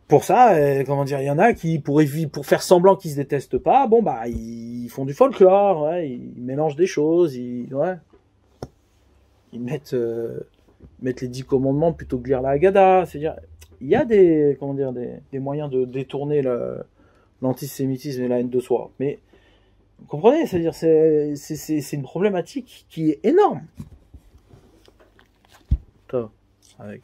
Pour ça, comment dire, il y en a qui, pour faire semblant qu'ils se détestent pas, bon, bah, ils font du folklore, ouais, ils mélangent des choses, ils mettent les 10 commandements plutôt que lire la Haggadah. C'est-à-dire, il y a des moyens de détourner l'antisémitisme et la haine de soi. Mais, vous comprenez, c'est-à-dire, c'est une problématique qui est énorme. Toi, avec.